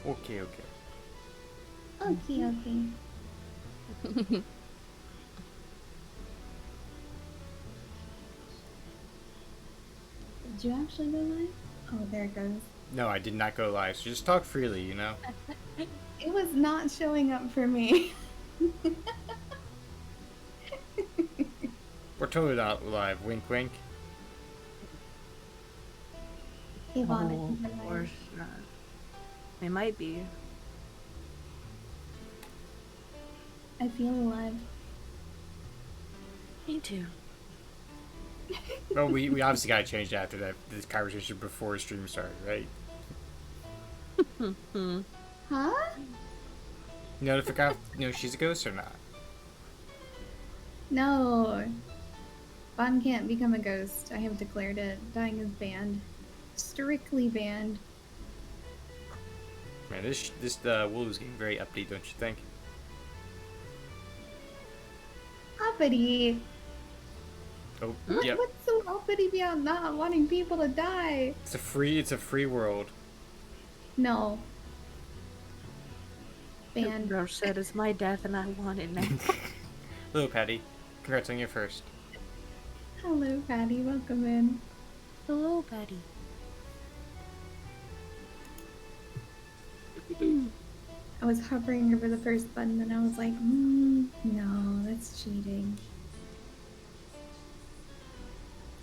Okay, okay. Okay, okay. Did you actually go live? Oh, there it goes. No, I did not go live, so just talk freely, you know? It was not showing up for me. We're totally not live, wink wink. Hey, Vaughn, I Oh, think we're of live. course not. They might be. I feel alive. Me too. Well, we obviously gotta change that after that this conversation before stream started, right? Hmm. Huh? You know, to figure out, she's a ghost or not. No. Vaughn can't become a ghost. I have declared it. Dying is banned. Strictly banned. Man, this Wolves getting very upbeat, don't you think? Uppity. Oh, yep. What's so uppity about not wanting people to die? It's a free world. No. Banned. Bro said it's my death and I want it now. Hello, Patty. Congrats on your first. Hello, Patty. Welcome in. Hello, Patty. I was hovering over the first button and I was like, no, that's cheating.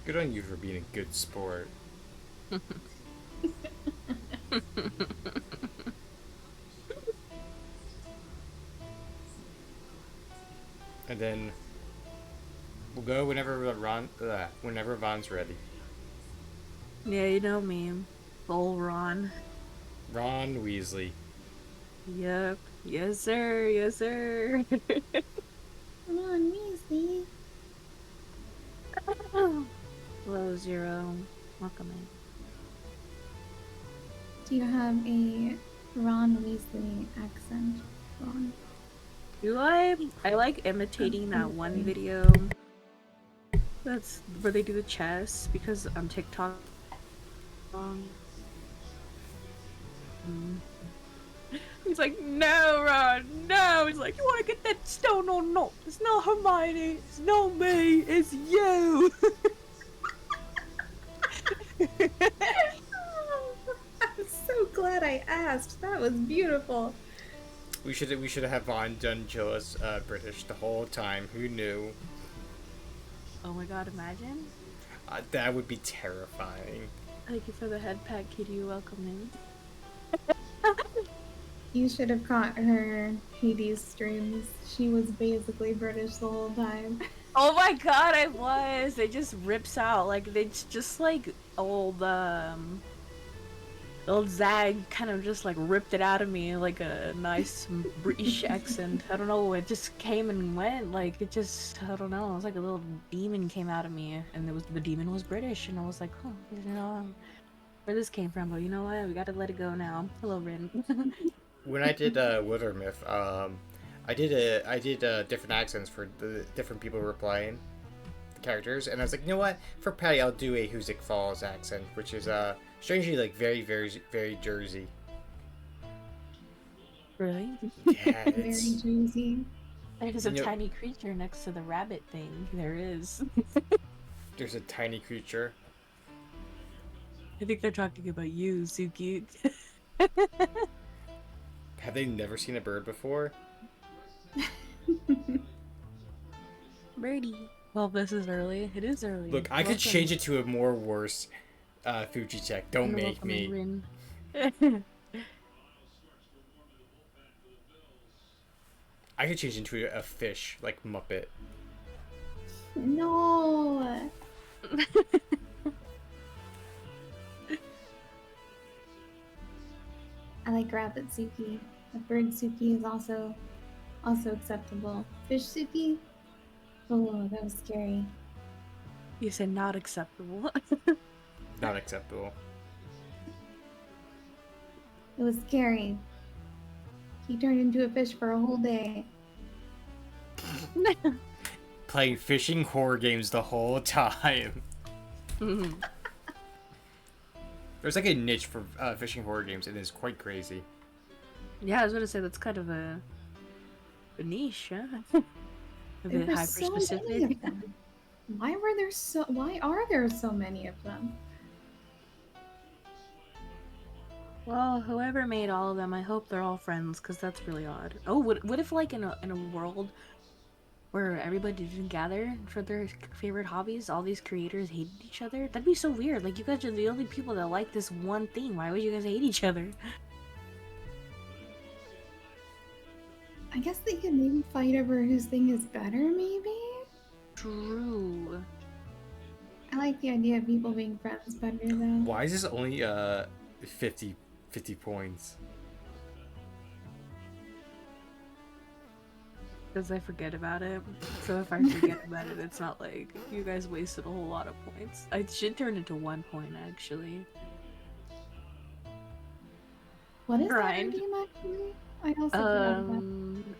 Good on you for being a good sport. And then we'll go whenever Von's ready. Yeah, you know me. Full Ron. Ron Weasley. Yep. Yes, sir. Yes, sir. Come on, Weasley. Hello, Zero. Welcome in. Do you have a Ron Weasley accent, Ron? Do I like imitating that one video. That's where they do the chess because on TikTok. He's like, no, Ron, no. He's like, you want to get that stone or not? It's not Hermione. It's not me. It's you. I'm so glad I asked. That was beautiful. We should have Von done Jilla's British the whole time. Who knew? Oh my god, imagine. That would be terrifying. Thank you for the head pat, Kitty. Welcome in. You should have caught her Hades streams. She was basically British the whole time. Oh my god, I was. It just rips out. Like, it's just like old Zag kind of just like ripped it out of me like a nice British accent. I don't know, it just came and went. Like, it just, I don't know, it was like a little demon came out of me, and the demon was British, and I was like, huh, you know, where this came from, but you know what, we gotta let it go now. Hello, Rin. When I did Wither Myth, I did different accents for the different people who were playing the characters, and I was like, you know what? For Patty, I'll do a Hoosick Falls accent, which is strangely like very very very Jersey. Really? Yeah, Very it's juicy. There's a tiny creature next to the rabbit thing. There is. there's a tiny creature. I think they're talking about you, Suki. Have they never seen a bird before? Birdie. Well, this is early. It is early. Look, I could change it to a more worse Fuji check. Don't make me. I could change into a fish, like Muppet. No. I like rabbit Suki. A bird Suki is also acceptable. Fish Suki? Oh, that was scary. You said not acceptable. Not acceptable. It was scary. He turned into a fish for a whole day. Playing fishing horror games the whole time. There's like a niche for fishing horror games, and it's quite crazy. Yeah, I was gonna say that's kind of a niche, huh? A There bit were hyper so many specific. of them. Why are there so many of them? Well, whoever made all of them, I hope they're all friends, because that's really odd. Oh, what if like in a world where everybody didn't gather for their favorite hobbies, all these creators hated each other? That'd be so weird. Like, you guys are the only people that like this one thing. Why would you guys hate each other? I guess they could maybe fight over whose thing is better, maybe? True. I like the idea of people being friends better, though. Why is this only 50 points? Because I forget about it. So if I forget about it, it's not like you guys wasted a whole lot of points. I should turn it to 1 point, actually. What is Grind. that game, actually? I also forgot about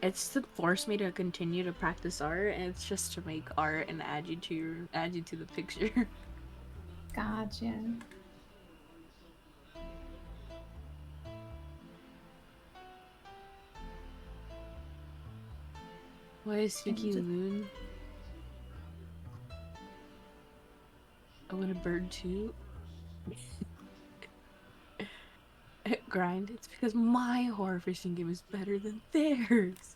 It's to force me to continue to practice art, and it's just to make art and add you to the picture. Gotcha. Why is Suki Loon? I want a bird too. Grind. It's because my horror fishing game is better than theirs.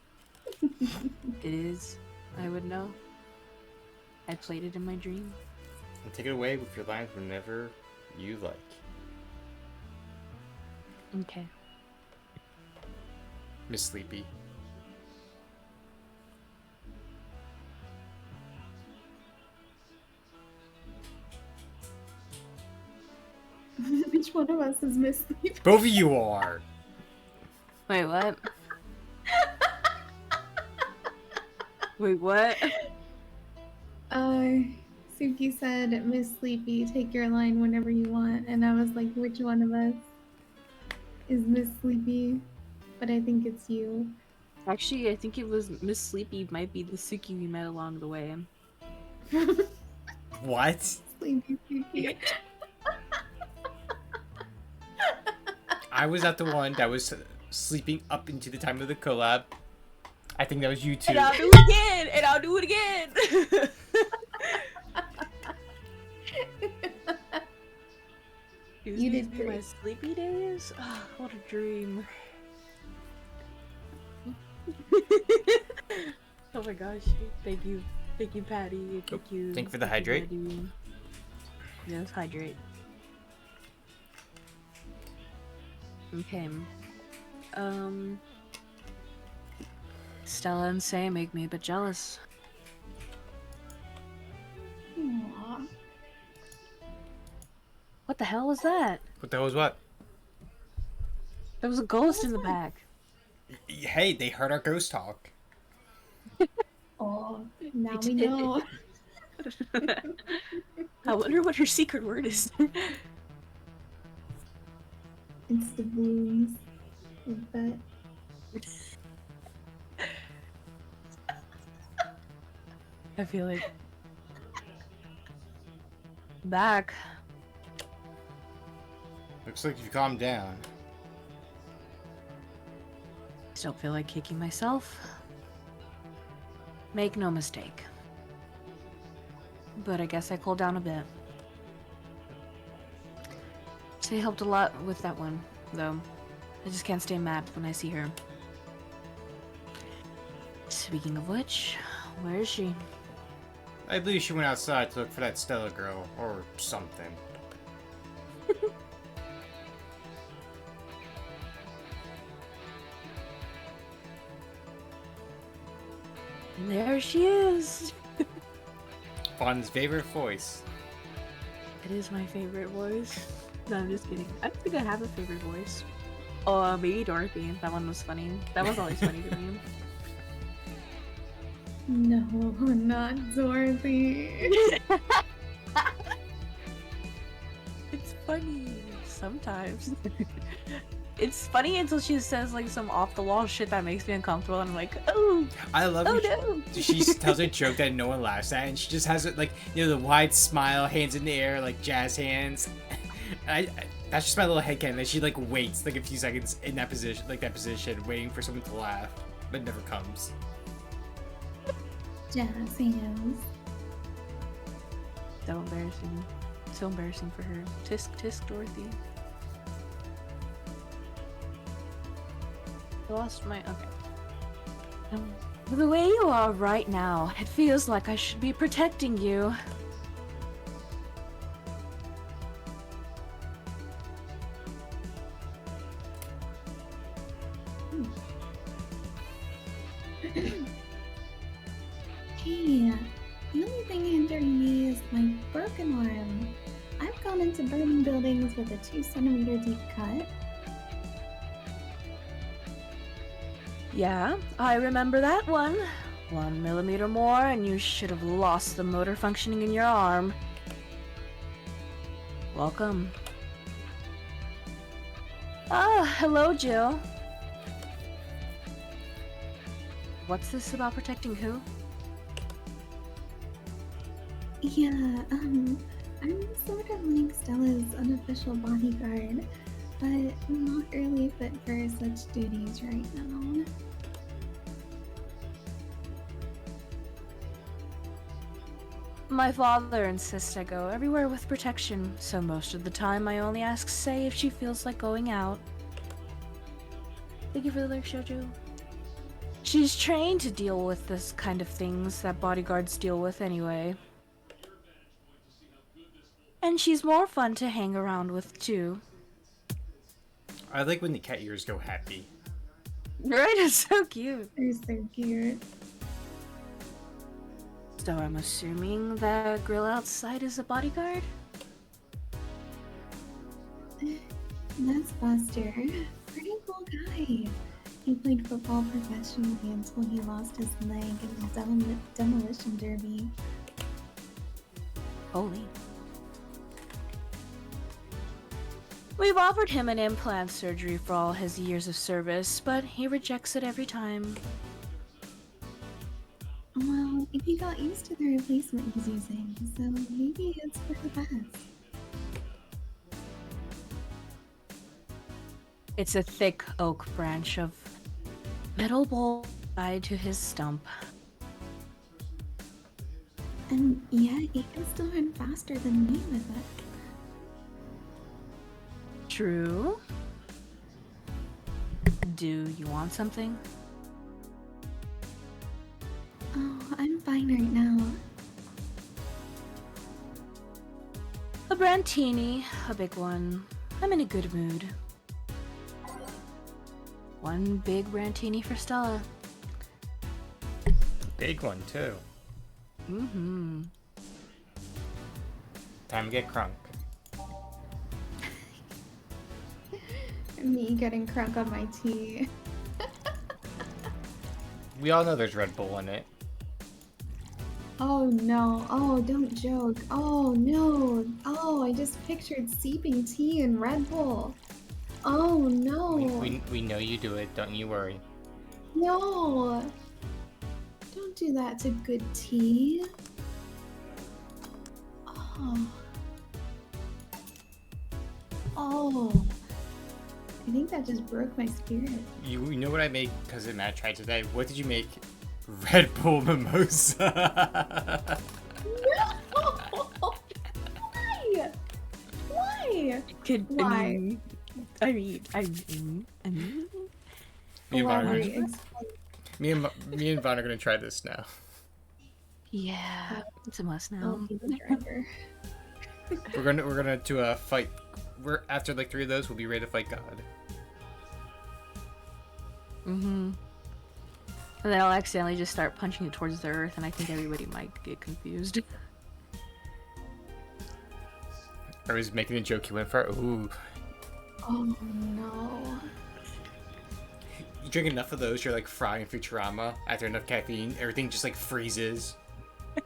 It is. I would know. I played it in my dream. And take it away with your lines whenever you like. Okay. Miss Sleepy. Which one of us is Miss Sleep? Both of you are. Wait, what? Wait, what? Suki said, Miss Sleepy, take your line whenever you want. And I was like, which one of us is Miss Sleepy? But I think it's you. Actually, I think it was Miss Sleepy might be the Suki we met along the way. What? Sleepy Suki. I was not the one that was sleeping up into the time of the collab. I think that was you too. And I'll do it again! And I'll do it again! You did These be my great. sleepy days? Oh, what a dream. Oh my gosh. Thank you. Thank you, Patty. Thank you. Thank you for the hydrate. Maddie. Yes, hydrate. Okay. Stella and Say make me a bit jealous. Aww. What the hell was that? What the hell was what? There was a ghost in the that? back. Hey, they heard our ghost talk. Oh, now we know. I wonder what her secret word is. It's the blooms. I bet. I feel like back. Looks like you calmed down. Just don't feel like kicking myself. Make no mistake. But I guess I cooled down a bit. She helped a lot with that one, though. I just can't stay mad when I see her. Speaking of which, where is she? I believe she went outside to look for that Stella girl, or something. And there she is! Fawn's favorite voice. It is my favorite voice. No, I'm just kidding. I don't think I have a favorite voice. Oh, maybe Dorothy. That one was funny. That was always funny to me. No, not Dorothy. It's funny sometimes. It's funny until she says like some off the wall shit that makes me uncomfortable, and I'm like, oh, I love oh when no. she tells a joke that no one laughs at, and she just has it like, you know, the wide smile, hands in the air, like jazz hands. That's just my little headcanon. That she like waits like a few seconds in that position, waiting for someone to laugh, but it never comes. Jazz hands. So embarrassing. So embarrassing for her. Tisk tisk, Dorothy. I lost my. Okay. The way you are right now, it feels like I should be protecting you. Hey, the only thing hindering me is my broken arm. I've gone into burning buildings with a 2-centimeter deep cut. Yeah, I remember that one. 1 millimeter more and you should have lost the motor functioning in your arm. Welcome. Ah, hello, Jill. What's this about protecting who? Yeah, I'm sort of like Stella's unofficial bodyguard, but not really fit for such duties right now. My father insists I go everywhere with protection, so most of the time I only ask Say if she feels like going out. Thank you for the lyric, Shoujo. She's trained to deal with this kind of things that bodyguards deal with anyway. And she's more fun to hang around with, too. I like when the cat ears go happy. Right? It's so cute. They're so cute. So I'm assuming the grill outside is a bodyguard? That's Buster. Pretty cool guy. He played football professionally until he lost his leg in the demolition derby. Holy. We've offered him an implant surgery for all his years of service, but he rejects it every time. Well, he got used to the replacement he's using, so maybe it's for the best. It's a thick oak branch of metal bowl tied to his stump. And yet, he can still run faster than me with it. True. Do you want something? Oh, I'm fine right now. A brandtini, a big one. I'm in a good mood. One big brandtini for Stella. Big one too. Mm-hmm. Time to get crunk. Me getting crunk on my tea. We all know there's Red Bull in it. Oh no, oh don't joke. Oh no, oh I just pictured seeping tea and Red Bull. Oh no. We know you do it, don't you worry. No. Don't do that to good tea. Oh. Oh. I think that just broke my spirit. You know what I made Cousin Matt tried today? What did you make? Red Bull mimosa. No! Why? Why? Why? I mean. Me and Why? Vaughn are Explain. me and Vaughn are gonna try this now. Yeah, it's a must I'll now. be the driver. We're gonna do a fight. We're after like 3 of those, we'll be ready to fight God. Mm-hmm. And then I'll accidentally just start punching it towards the earth, and I think everybody might get confused. I was making a joke. You went for it. Ooh. Oh no. You drink enough of those, you're like frying Futurama. After enough caffeine, everything just like freezes. You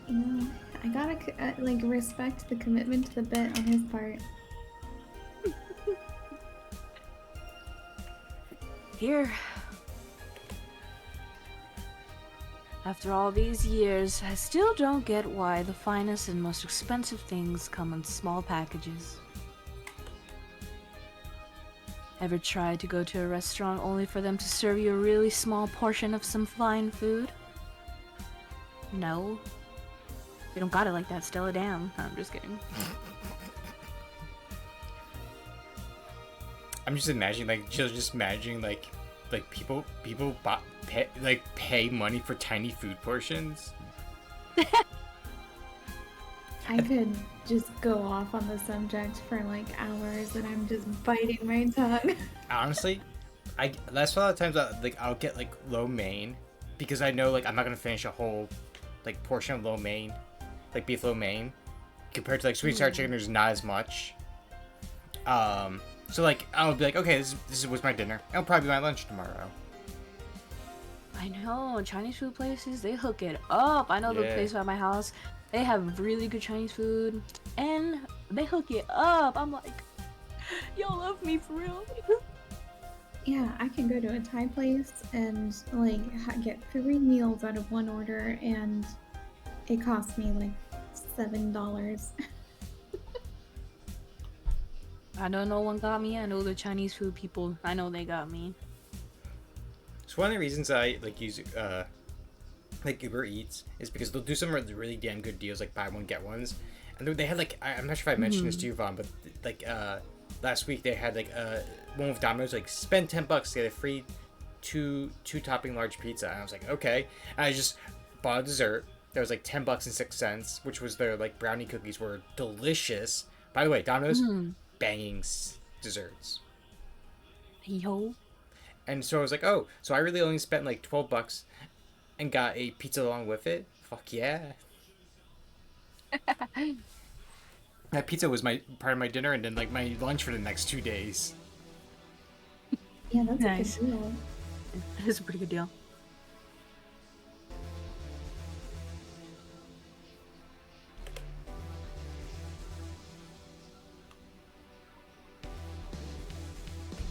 know, I gotta like respect the commitment to the bit on his part. Here. After all these years, I still don't get why the finest and most expensive things come in small packages. Ever tried to go to a restaurant only for them to serve you a really small portion of some fine food? No? They don't got it like that, Stella. Damn. No, I'm just kidding. I'm just imagining, like, just imagining, like people pay money for tiny food portions. I could just go off on the subject for like hours, and I'm just biting my tongue. Honestly, that's a lot of times I'll get like lo mein, because I know like I'm not gonna finish a whole like portion of lo mein, like beef lo mein, compared to like sweet sour chicken. There's not as much. So like I'll be like, okay, this was my dinner. It'll probably be my lunch tomorrow. I know, Chinese food places, they hook it up. I know the place by my house, they have really good Chinese food, and they hook it up. I'm like, y'all love me for real. Yeah, I can go to a Thai place and like get 3 meals out of one order, and it cost me like $7. I know no one got me. I know the Chinese food people, I know they got me. So one of the reasons I like use like Uber Eats is because they'll do some really damn good deals, like buy one get ones, and they had like I'm not sure if I mentioned this to you, Vaughn, but like last week they had like one with Domino's, like spend $10 to get a free two topping large pizza, and I was like, okay, and I just bought a dessert that was like $10.06, which was their like brownie cookies, were delicious. By the way, Domino's banging desserts. Yo. And so I was like, oh, so I really only spent like $12 and got a pizza along with it. Fuck yeah. That pizza was my part of my dinner, and then like my lunch for the next 2 days. Yeah, that's Nice. a good deal. That is a pretty good deal.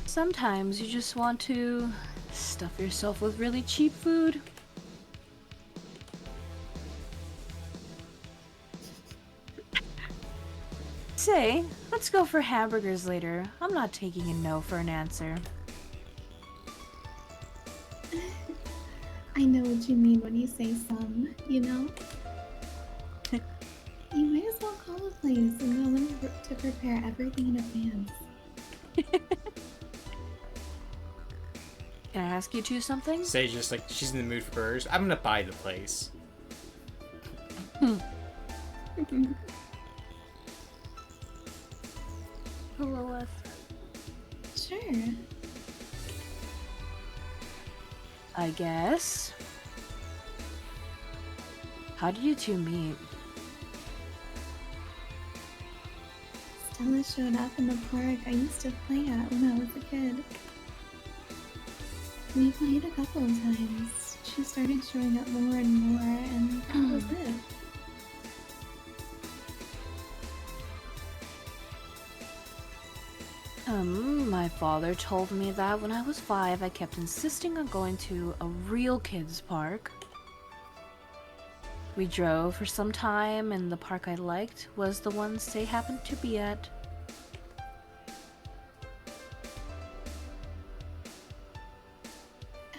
Sometimes you just want to stuff yourself with really cheap food. Say, let's go for hamburgers later. I'm not taking a no for an answer. I know what you mean when you say some, you know? You might as well call a place and tell them to prepare everything in advance. Can I ask you two something? Say just like she's in the mood for burgers. I'm gonna buy the place. Lilith. Sure. I guess. How did you two meet? Stella showed up in the park I used to play at when I was a kid. We played a couple of times. She started showing up more and more, and that was it. My father told me that when I was 5, I kept insisting on going to a real kids park. We drove for some time, and the park I liked was the ones they happened to be at.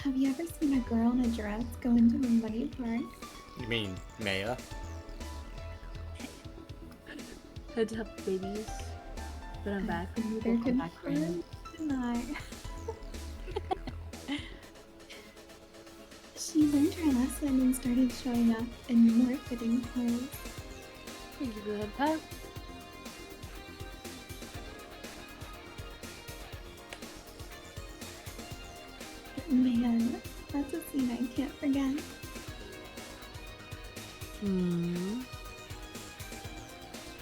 Have you ever seen a girl in a dress go into a muddy park? You mean Maya? Heads up, babies. But I'm back. Neither Welcome could back, friend. deny. She learned her lesson and started showing up in more fitting clothes. Thank you for that, Pat. Man, that's a scene I can't forget.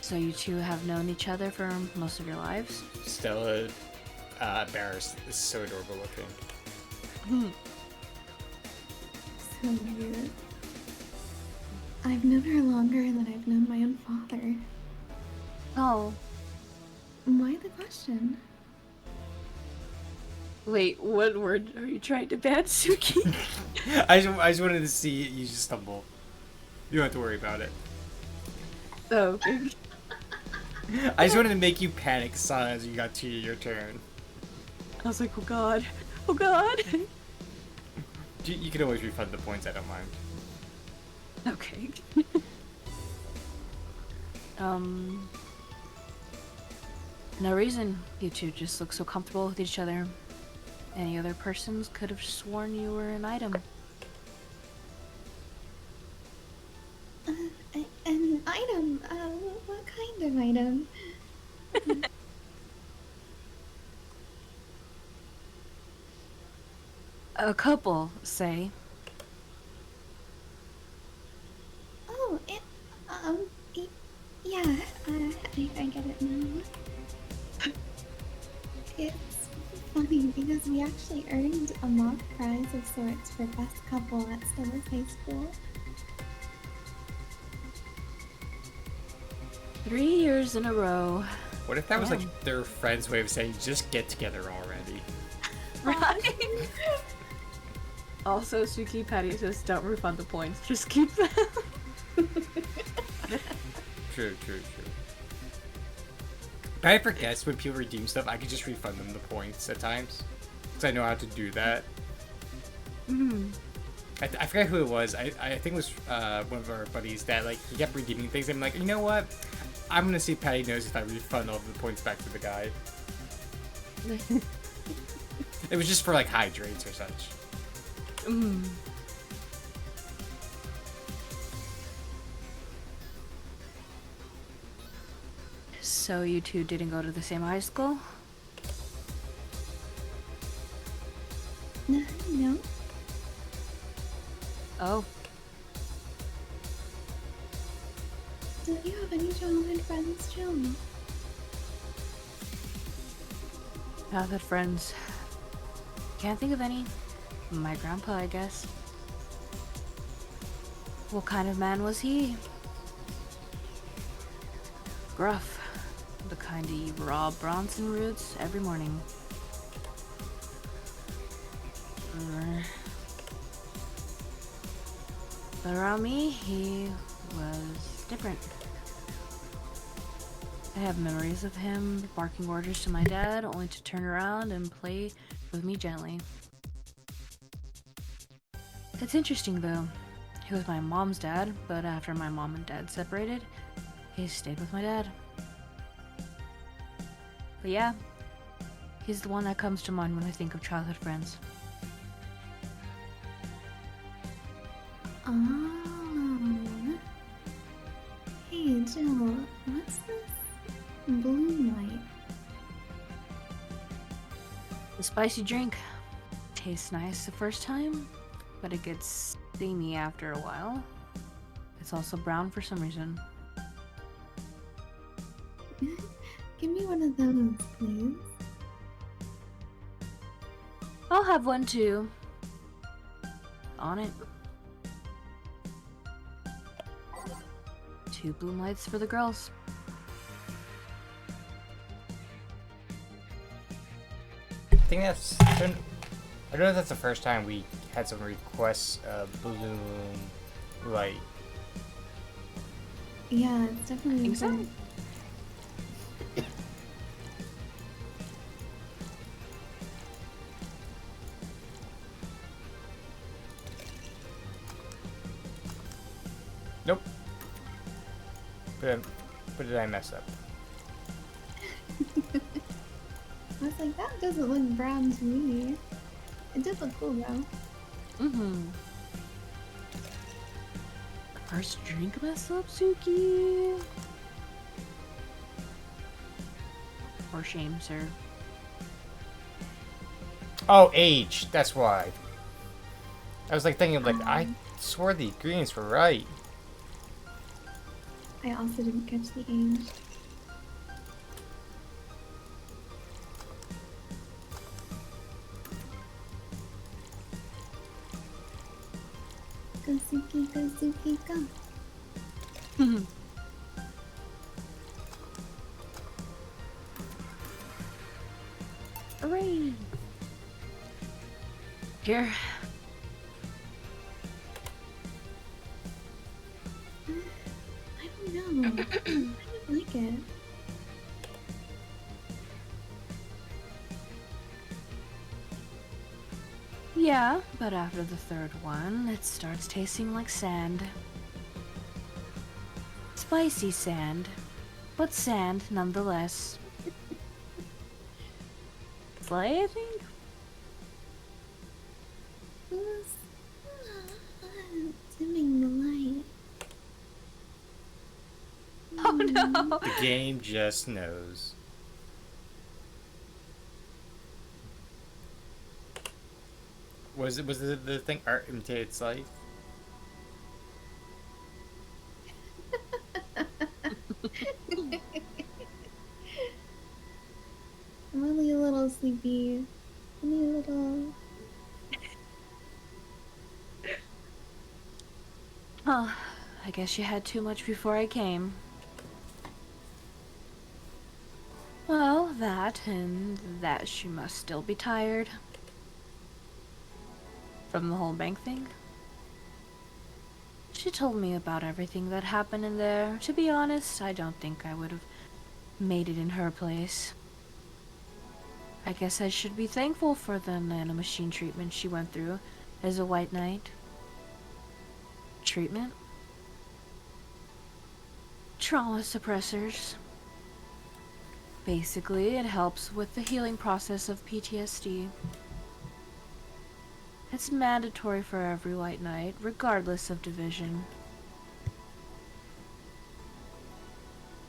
So you two have known each other for most of your lives? Stella Barris is so adorable looking. So weird. I've known her longer than I've known my own father. Oh, Why the question? Wait, what word are you trying to ban, Suki? I just wanted to see you just stumble. You don't have to worry about it. Oh, okay. I just wanted to make you panic, son, as you got to your turn. I was like, oh god. Oh god. You can always refund the points, I don't mind. Okay. No reason. You two just look so comfortable with each other. Any other persons could have sworn you were an item. An item? What kind of item? A couple, say. Oh, yeah, I get it now. It's funny because we actually earned a mock prize of sorts for best couple at Stella's High School. 3 years in a row. What if that was Yeah. like their friend's way of saying, just get together already? Right? Also, Suki Patty says don't refund the points. Just keep them. True. But I forget when people redeem stuff, I can just refund them the points at times. Because I know how to do that. Mm-hmm. I forget who it was. I think it was one of our buddies that like he kept redeeming things. I'm like, you know what? I'm gonna see if Patty knows if I refund all the points back to the guy. It was just for like hydrates or such. Mm. So you two didn't go to the same high school? No. Oh, Do you have any childhood friends, Jill? childhood friends. Can't think of any. My grandpa, I guess. What kind of man was he? Gruff. The kind you raw Bronson roots every morning. But around me, he was different. I have memories of him barking orders to my dad, only to turn around and play with me gently. It's interesting though. He was my mom's dad, but after my mom and dad separated, he stayed with my dad. But yeah, he's the one that comes to mind when I think of childhood friends. Oh. Hey, Jill, what's this bloom light? The spicy drink tastes nice the first time, but it gets steamy after a while. It's also brown for some reason. Give me one of those, please. I'll have one too. On it. 2 bloom lights for the girls. I think that's. I don't know if that's the first time we had someone request a balloon light. Yeah, it's definitely Think so? important. Nope. But did I mess up? I was like, that doesn't look brown to me. It does look cool though. Mm-hmm. First drink mess up, Suki? For shame, sir. Oh, age. That's why. I was like thinking, like I swore the ingredients were right. I also didn't catch the age. Go Suki, go. Hooray! Here. I don't know. I don't like it. Yeah, but after the third one, it starts tasting like sand. Spicy sand, but sand nonetheless. Slay, I think? Who's dimming the light? Oh no! The game just knows. Was the thing art imitated life? I'm only a little sleepy. Only a little. Oh, I guess you had too much before I came. Well, that and that she must still be tired. From the whole bank thing? She told me about everything that happened in there. To be honest, I don't think I would have made it in her place. I guess I should be thankful for the nanomachine treatment she went through as a white knight. Treatment? Trauma suppressors. Basically, it helps with the healing process of PTSD. It's mandatory for every white knight, regardless of division.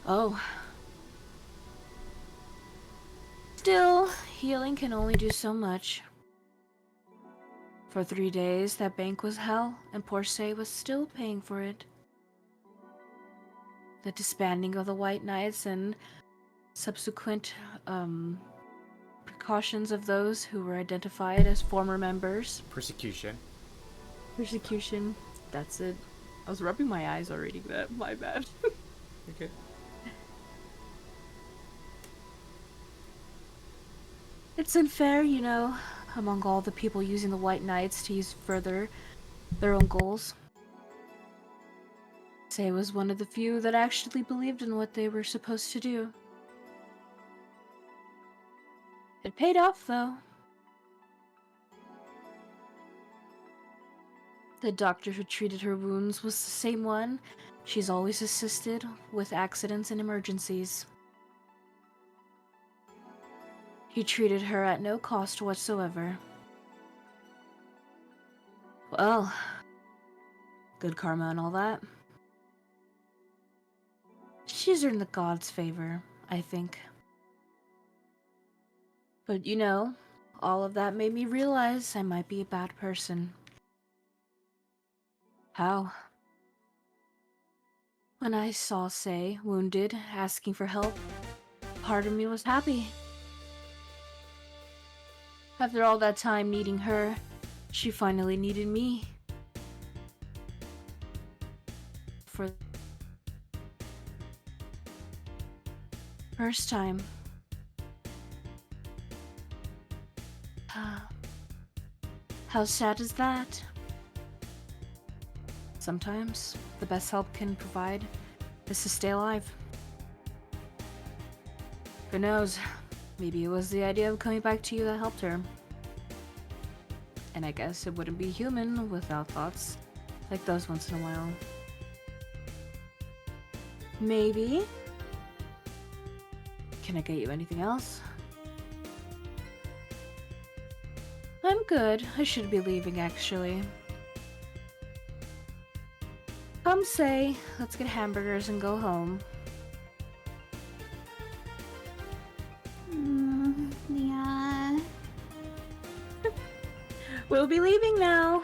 Oh. Still, healing can only do so much. For 3 days, that bank was hell, and Porsche was still paying for it. The disbanding of the White Knights and subsequent precautions of those who were identified as former members. Persecution. Persecution. That's it. I was rubbing my eyes while reading that. My bad. Okay. It's unfair, you know, among all the people using the White Knights to use further their own goals. Say was one of the few that actually believed in what they were supposed to do. It paid off, though. The doctor who treated her wounds was the same one she's always assisted with accidents and emergencies. He treated her at no cost whatsoever. Well, good karma and all that. She's earned the gods' favor, I think. But you know, all of that made me realize I might be a bad person. How? When I saw Say wounded, asking for help, part of me was happy. After all that time needing her, she finally needed me. For the first time. How sad is that? Sometimes, the best help can provide is to stay alive. Who knows? Maybe it was the idea of coming back to you that helped her. And I guess it wouldn't be human without thoughts like those once in a while. Maybe. Can I get you anything else? I'm good. I should be leaving, actually. Come Say, let's get hamburgers and go home. Yeah. We'll be leaving now.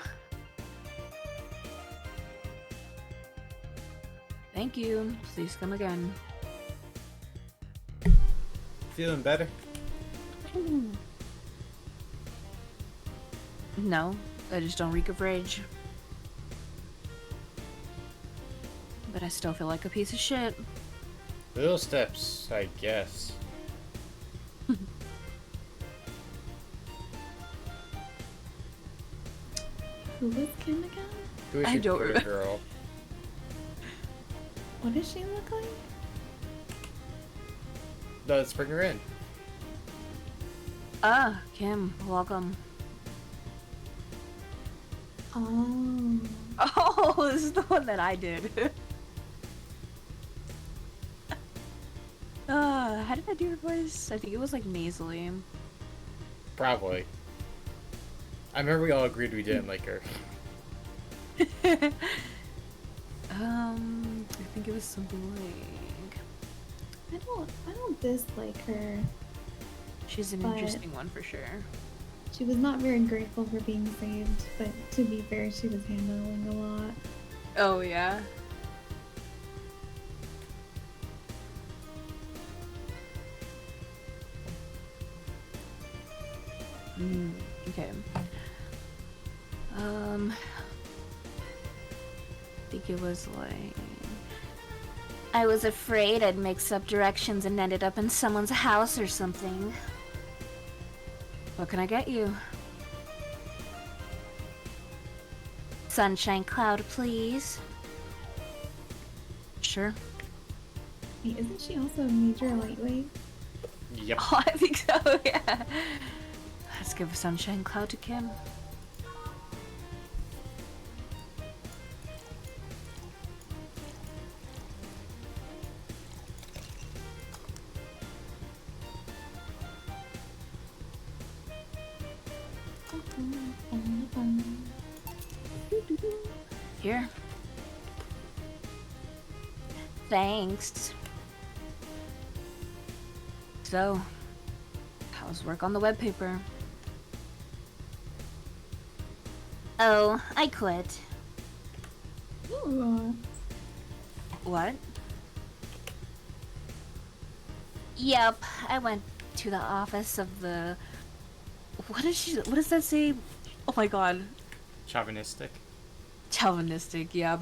Thank you. Please come again. Feeling better? No, I just don't reek of rage. But I still feel like a piece of shit. Little steps, I guess. Who was Kim again? Who is I your don't Twitter remember. girl? What does she look like? Let's bring her in. Ah, Kim, welcome. Oh. Oh, this is the one that I did. How did I do her voice? I think it was like nasally. Probably. I remember we all agreed we didn't like her. I think it was something like... I don't dislike her. She's an But- interesting one for sure. She was not very grateful for being saved, but to be fair, she was handling a lot. Oh, yeah? Okay. I think it was like... I was afraid I'd mix up directions and ended up in someone's house or something. What can I get you? Sunshine cloud, please. Sure. Wait, isn't she also a major lightweight? Yep. Oh, I think so, yeah. Let's give a sunshine cloud to Kim. Here. Thanks. So, how's work on the web paper? Oh, I quit. Ooh. What? Yep, I went to the office of the... What does that say? Oh my god. Chauvinistic. Chauvinistic, yep.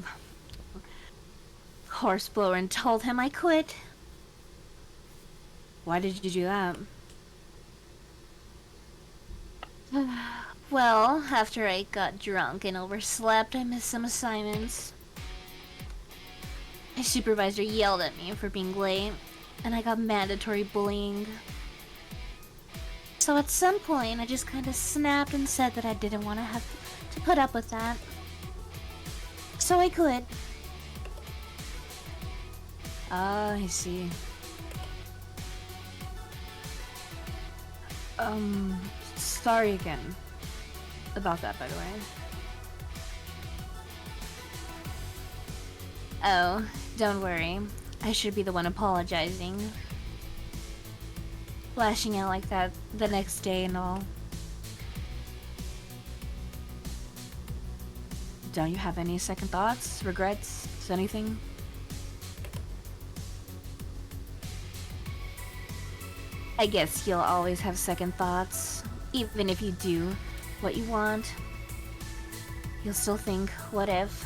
Horseblower and told him I quit. Why did you do that? Well, after I got drunk and overslept, I missed some assignments. My supervisor yelled at me for being late, and I got mandatory bullying. So at some point, I just kind of snapped and said that I didn't want to have to put up with that. So I quit. Ah, I see. Sorry again about that, by the way. Oh, don't worry. I should be the one apologizing. Lashing out like that the next day and all. Don't you have any second thoughts, regrets, anything? I guess you'll always have second thoughts. Even if you do what you want, you'll still think, what if?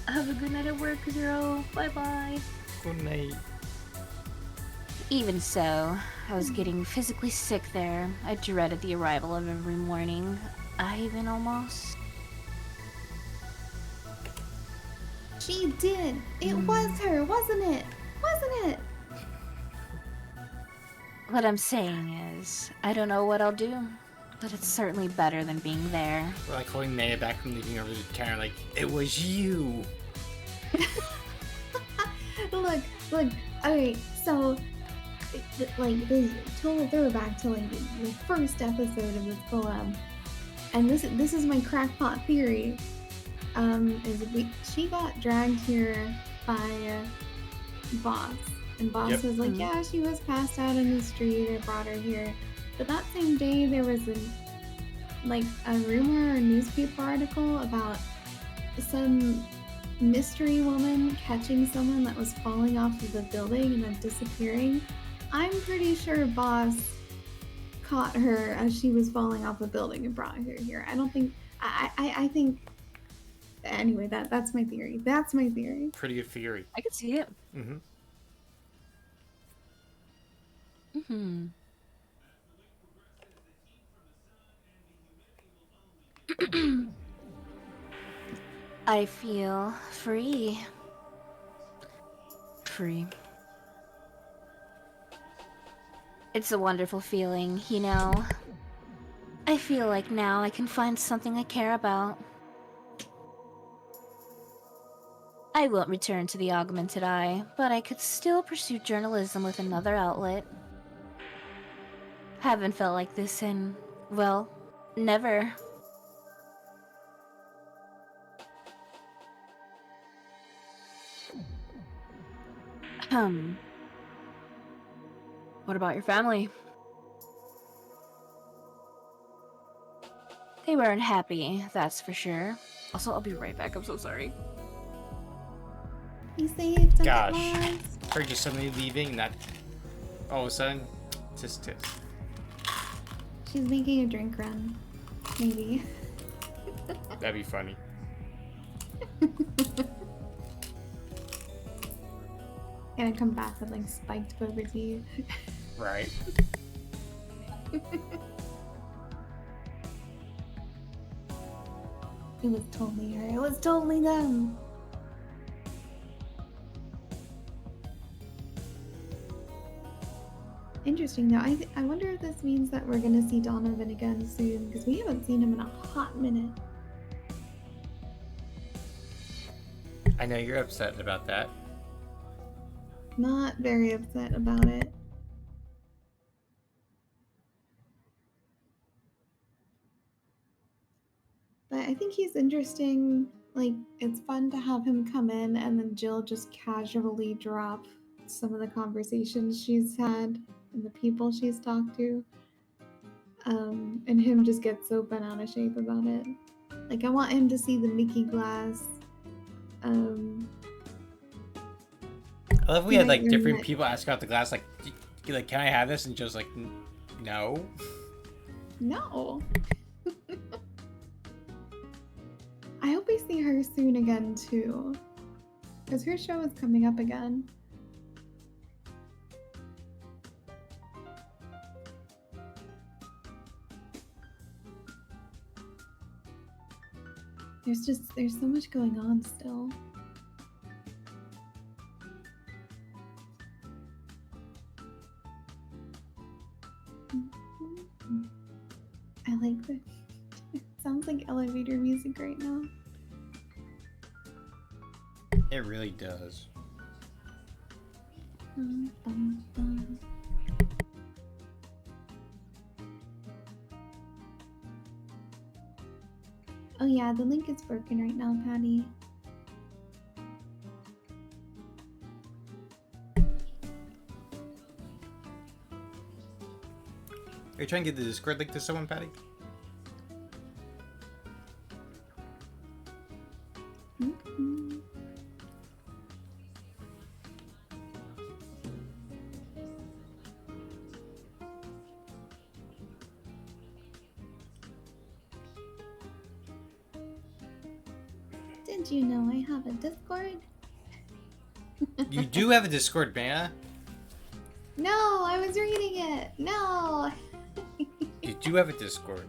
Have a good night at work, girl. Bye-bye. Good night. Even so, I was getting physically sick there. I dreaded the arrival of every morning. I even almost... She did! It was her, wasn't it? Wasn't it? What I'm saying is, I don't know what I'll do, but it's certainly better than being there. We're like holding Naya back from leaving over to Karen, like, it was you! Look, okay, so, like, this total throwback to, like, the first episode of this collab. And this is my crackpot theory. She got dragged here by Boss. And Boss was like, yeah, she was passed out in the street, I brought her here. But that same day, there was a rumor or newspaper article about some mystery woman catching someone that was falling off of the building and then disappearing. I'm pretty sure Boss caught her as she was falling off a building and brought her here. I don't think... I think... Anyway, that's my theory. That's my theory. Pretty good theory. I can see it. I feel free. Free. It's a wonderful feeling, you know. I feel like now I can find something I care about. I won't return to the augmented eye, but I could still pursue journalism with another outlet. Haven't felt like this in, well, never. What about your family? They weren't happy, that's for sure. Also, I'll be right back, I'm so sorry. Be safe, don't Gosh. get lost. Heard you suddenly leaving, and that all of a sudden, tisk tisk. She's making a drink run. Maybe. That'd be funny. Gonna come back with like spiked boba tea. Right. It was totally her. It was totally them. Interesting though. I wonder if this means that we're gonna see Donovan again soon, because we haven't seen him in a hot minute. I know you're upset about that. Not very upset about it. But I think he's interesting. Like, it's fun to have him come in and then Jill just casually drop some of the conversations she's had and the people she's talked to. And him just get so bent out of shape about it. Like, I want him to see the Mickey glass. I love we had like Right, different right. people ask about the glass, like, can I have this? And Joe's like, no. No. I hope we see her soon again too. Because her show is coming up again. There's so much going on still. I like the it sounds like elevator music right now. It really does. Bum, bum, bum. Oh yeah, the link is broken right now, Patty. Are you trying to get the Discord link to someone, Patty? Mhm. Did you know I have a Discord? You do have a Discord, man. No, I was reading it. No. You do have a Discord.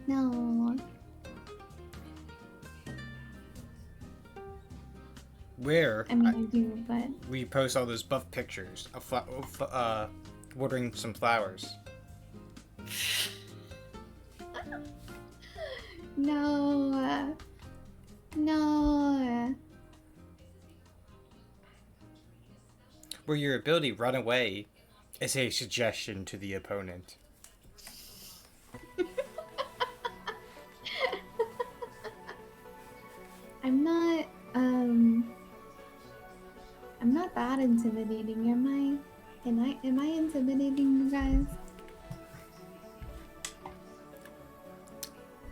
No. Where I mean, I do, but we post all those buff pictures of watering some flowers. no. No. Where your ability run away is a suggestion to the opponent. I'm not that intimidating, am I? Am I intimidating you guys?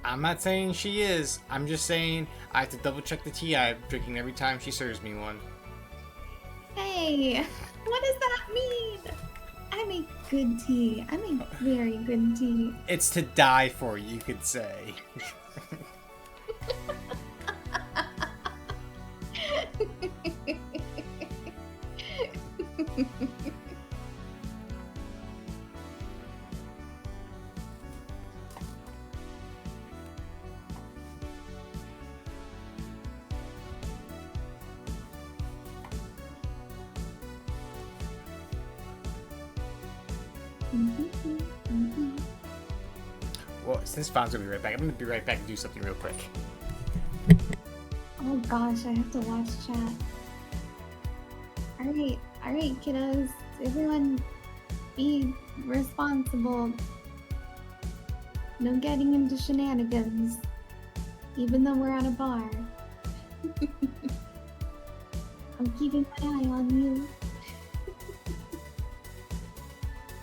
I'm not saying she is. I'm just saying I have to double check the tea I'm drinking every time she serves me one. Hey, what does that mean? I make good tea. I make very good tea. It's to die for, you could say. Well, since Fawn's gonna be right back, I'm gonna be right back and do something real quick. Oh gosh, I have to watch chat. Alright, kiddos. Everyone be responsible. No getting into shenanigans. Even though we're at a bar. I'm keeping my eye on you.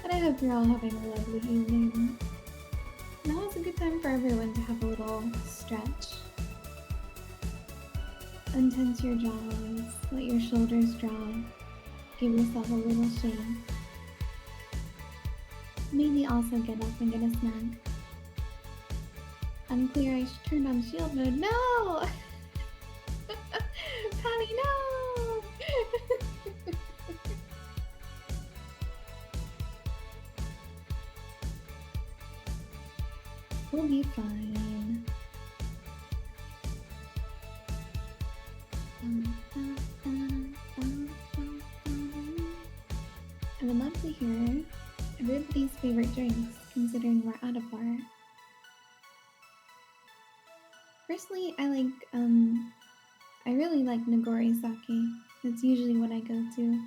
But I hope you're all having a lovely evening. Now is a good time for everyone to have a little stretch. Untense your jaws, let your shoulders drop, give yourself a little shake. Maybe also get up and get a snack. Unclear, I turned on shield mode. No! Patty, no! We'll be fine. I would love to hear everybody's favorite drinks, considering we're at a bar. Personally, I really like Nagori sake. That's usually what I go to.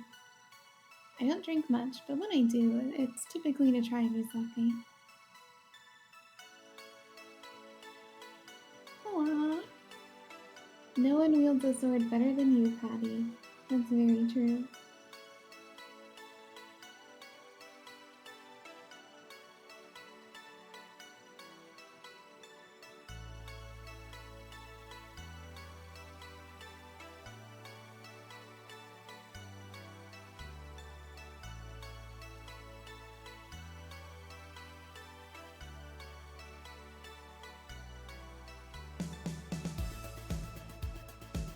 I don't drink much, but when I do, it's typically to try new sake. Aww. No one wields a sword better than you, Patty. That's very true.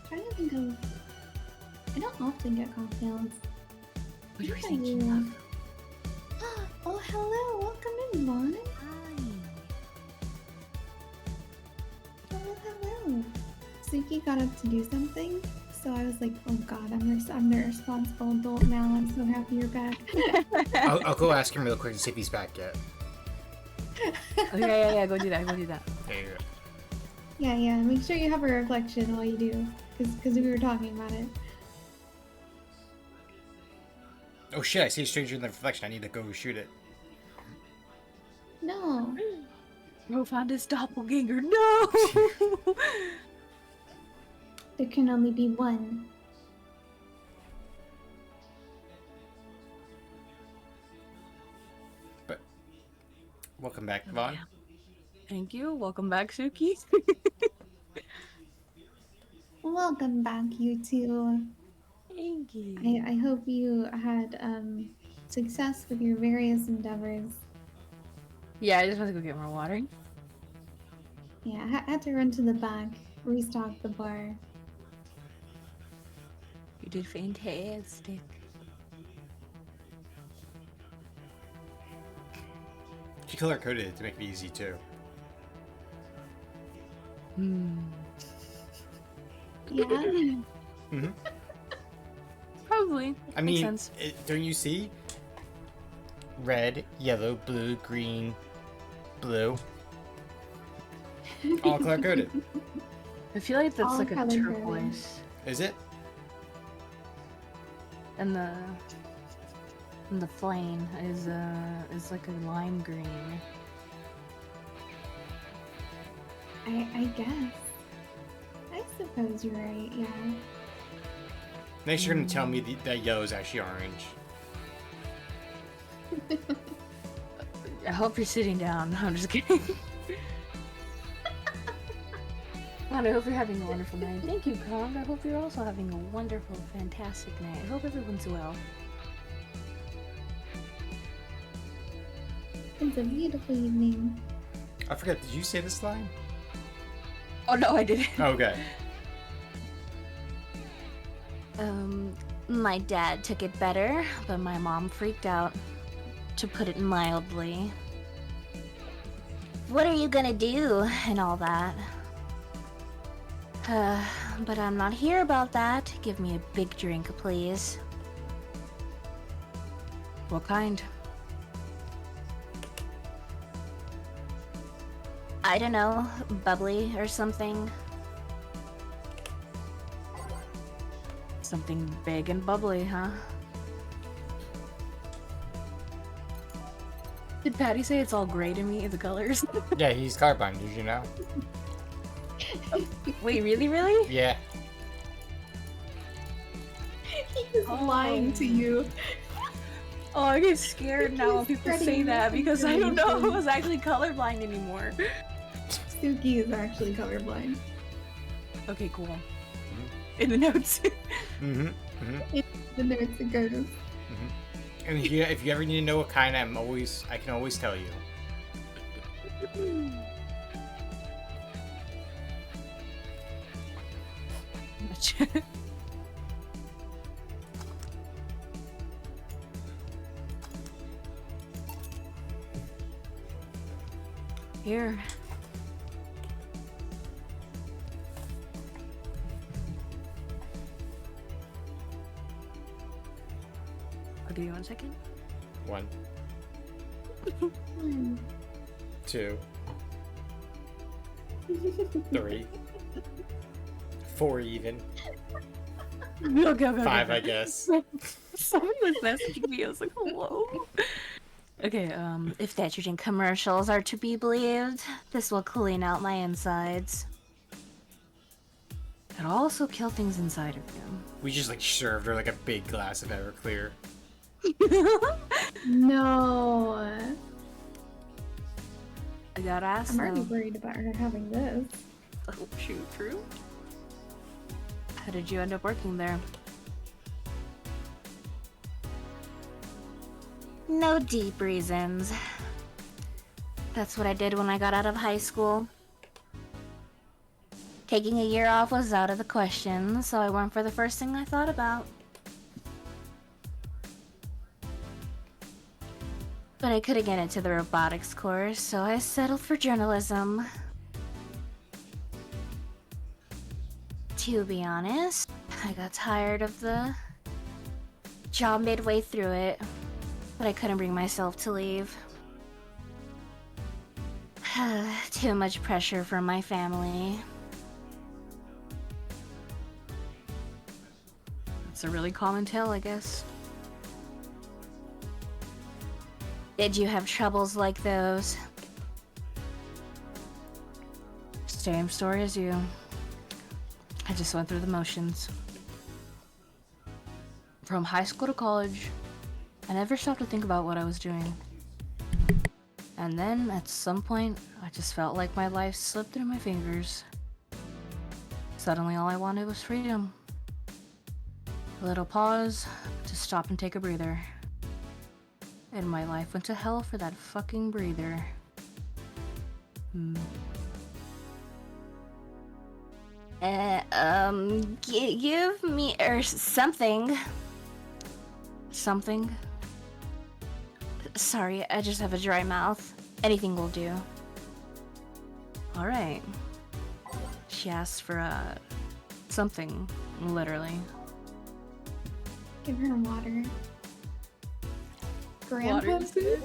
Trying to think of. I don't often get cocktails. What are you What are thinking you? of? Oh, hello. Welcome in, Vaughn. Oh, hello. Suki got up to do something, so I was like, oh god, I'm the responsible adult now. I'm so happy you're back. I'll go ask him real quick to see if he's back yet. Okay, yeah, go do that, There you go. Yeah. Make sure you have a reflection while you do, because we were talking about it. Oh shit, I see a stranger in the reflection. I need to go shoot it. No. Bro found his doppelganger. No! There can only be one. But welcome back, Vaughn. Yeah. Thank you. Welcome back, Suki. Welcome back, you two. Thank you. I hope you had success with your various endeavors. Yeah, I just want to go get more water. Yeah, I had to run to the back, restock the bar. You did fantastic. She color coded it to make it easy too. Yeah. Mm-hmm. Probably. I Makes mean, sense. don't you see? Red, yellow, blue, green, blue. All color coded. I feel like that's All like a color-coded. turquoise. Is it? And the flame is like a lime green. I guess. I suppose you're right, yeah. Next, you're gonna tell me that yellow is actually orange. I hope you're sitting down. I'm just kidding. God, I hope you're having a wonderful night. Thank you, Kong. I hope you're also having a wonderful, fantastic night. I hope everyone's well. It's a beautiful evening. I forgot. Did you say this line? Oh no, I didn't. Oh, okay. My dad took it better, but my mom freaked out, to put it mildly. What are you gonna do, and all that? But I'm not here about that. Give me a big drink, please. What kind? I don't know, bubbly or something. Something big and bubbly, huh? Did Patty say it's all gray to me, the colors? Yeah, he's colorblind, did you know? Wait, really? Yeah. He's lying to you. Oh, I get scared now when people say that because I don't know who's actually colorblind anymore. Suki is actually colorblind. Okay, cool. In the notes. Mm-hmm. Mm-hmm. In the notes it goes. Mm-hmm. And if you ever need to know what kind, I can always tell you. Here. I'll give you 1 second. 1, 2, 3, 4 even. Okay. 5, I guess. Someone was messaging me. I was like, hello. Okay, if the estrogen commercials are to be believed, this will clean out my insides. It'll also kill things inside of you. We just like served her like a big glass of Everclear. No. I gotta ask I'm already though. worried about her having this. Oh, shoot, true. How did you end up working there? No deep reasons. That's what I did when I got out of high school. Taking a year off was out of the question, so I went for the first thing I thought about. But I couldn't get into the robotics course, so I settled for journalism. To be honest, I got tired of the job midway through it, but I couldn't bring myself to leave. Too much pressure from my family. It's a really common tale, I guess. Did you have troubles like those? Same story as you. I just went through the motions. From high school to college, I never stopped to think about what I was doing. And then, at some point, I just felt like my life slipped through my fingers. Suddenly, all I wanted was freedom. A little pause to stop and take a breather. And my life went to hell for that fucking breather. Give me something. Something. Sorry, I just have a dry mouth. Anything will do. Alright. She asked for, something, literally. Give her water. Grandpa Water. food?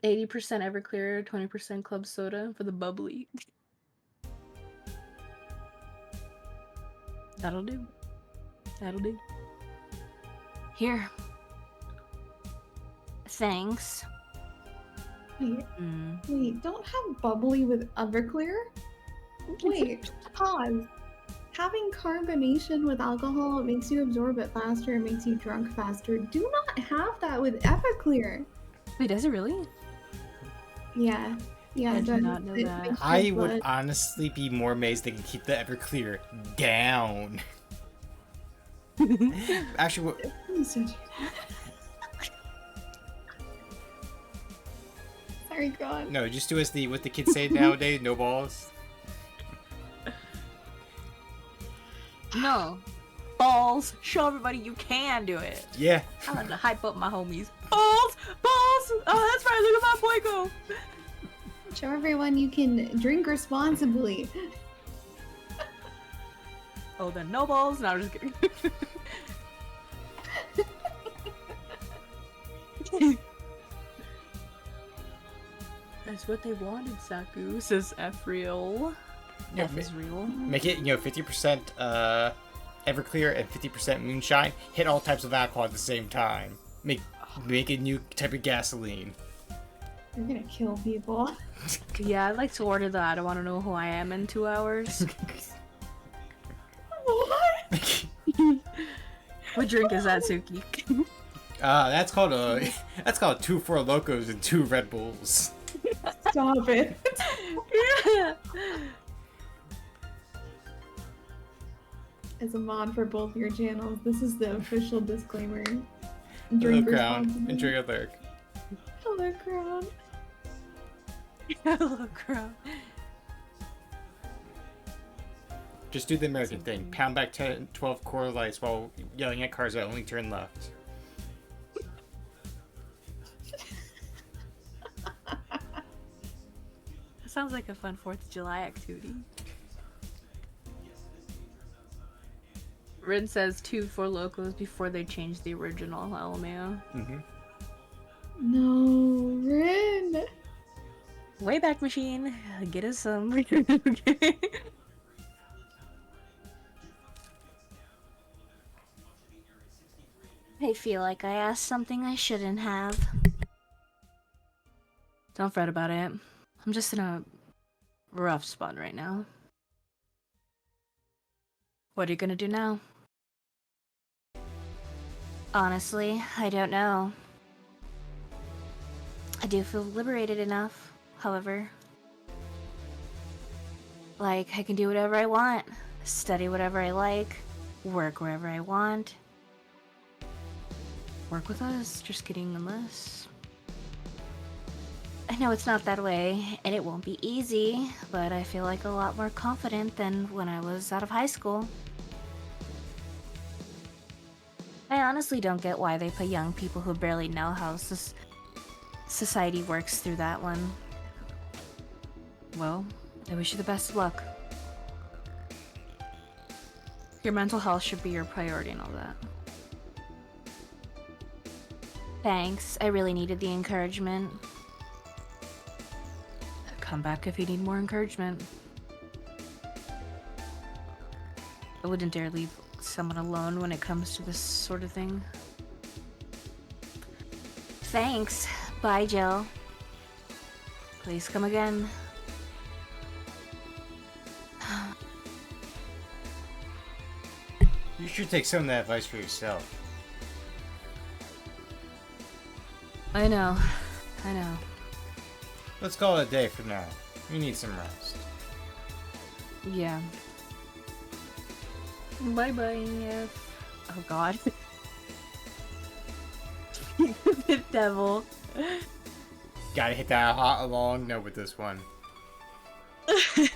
80% Everclear, 20% club soda for the bubbly. That'll do. That'll do. Here. Thanks. Wait, don't have bubbly with Everclear? Wait, pause. Having carbonation with alcohol, it makes you absorb it faster, it makes you drunk faster. Do not have that with Everclear. Wait, does it really? Yeah. Yeah, I it did does. not know It that. makes I your would blood- honestly be more amazed they can keep the Everclear down. Actually, what, Please don't do that. Sorry, God. no, just do as what the kids say nowadays. No balls. No. Balls. Show everybody you can do it. Yeah. I like to hype up my homies. Balls! Balls! Oh, that's right. Look at my boy go. Show everyone you can drink responsibly. Oh, then no balls? No, I'm just kidding. It's what they wanted, Saku, says F real. Yeah, F is real. Make it, 50% Everclear and 50% moonshine. Hit all types of alcohol at the same time. Make a new type of gasoline. You're gonna kill people. Yeah, I'd like to order that. I want to know who I am in 2 hours. What? What drink is that, Suki? That's called 2 Four Locos and 2 Red Bulls. Stop it. Yeah. As a mod for both your channels, this is the official disclaimer. Hello, Crown. responsibly. Enjoy your lyric. Hello, Crown. Hello, Crow. Just do the American thing. Pound back 10, 12 core lights while yelling at cars that only turn left. That sounds like a fun 4th of July activity. Rin says 2 for locals before they changed the original LMAO. Mm-hmm. No, Rin. Wayback Machine, get us some. I feel like I asked something I shouldn't have. Don't fret about it. I'm just in a rough spot right now. What are you gonna do now? Honestly, I don't know. I do feel liberated enough, however. Like, I can do whatever I want, study whatever I like, work wherever I want. Work with us, just kidding, unless... I know it's not that way, and it won't be easy, but I feel like a lot more confident than when I was out of high school. I honestly don't get why they put young people who barely know how society works through that one. Well, I wish you the best of luck. Your mental health should be your priority and all that. Thanks, I really needed the encouragement. Come back if you need more encouragement. I wouldn't dare leave someone alone when it comes to this sort of thing. Thanks. Bye, Jill. Please come again. You should take some of that advice for yourself. I know. Let's call it a day for now. You need some rest. Yeah. Bye-bye. Oh god. The devil. Gotta hit that hot long note with this one. Let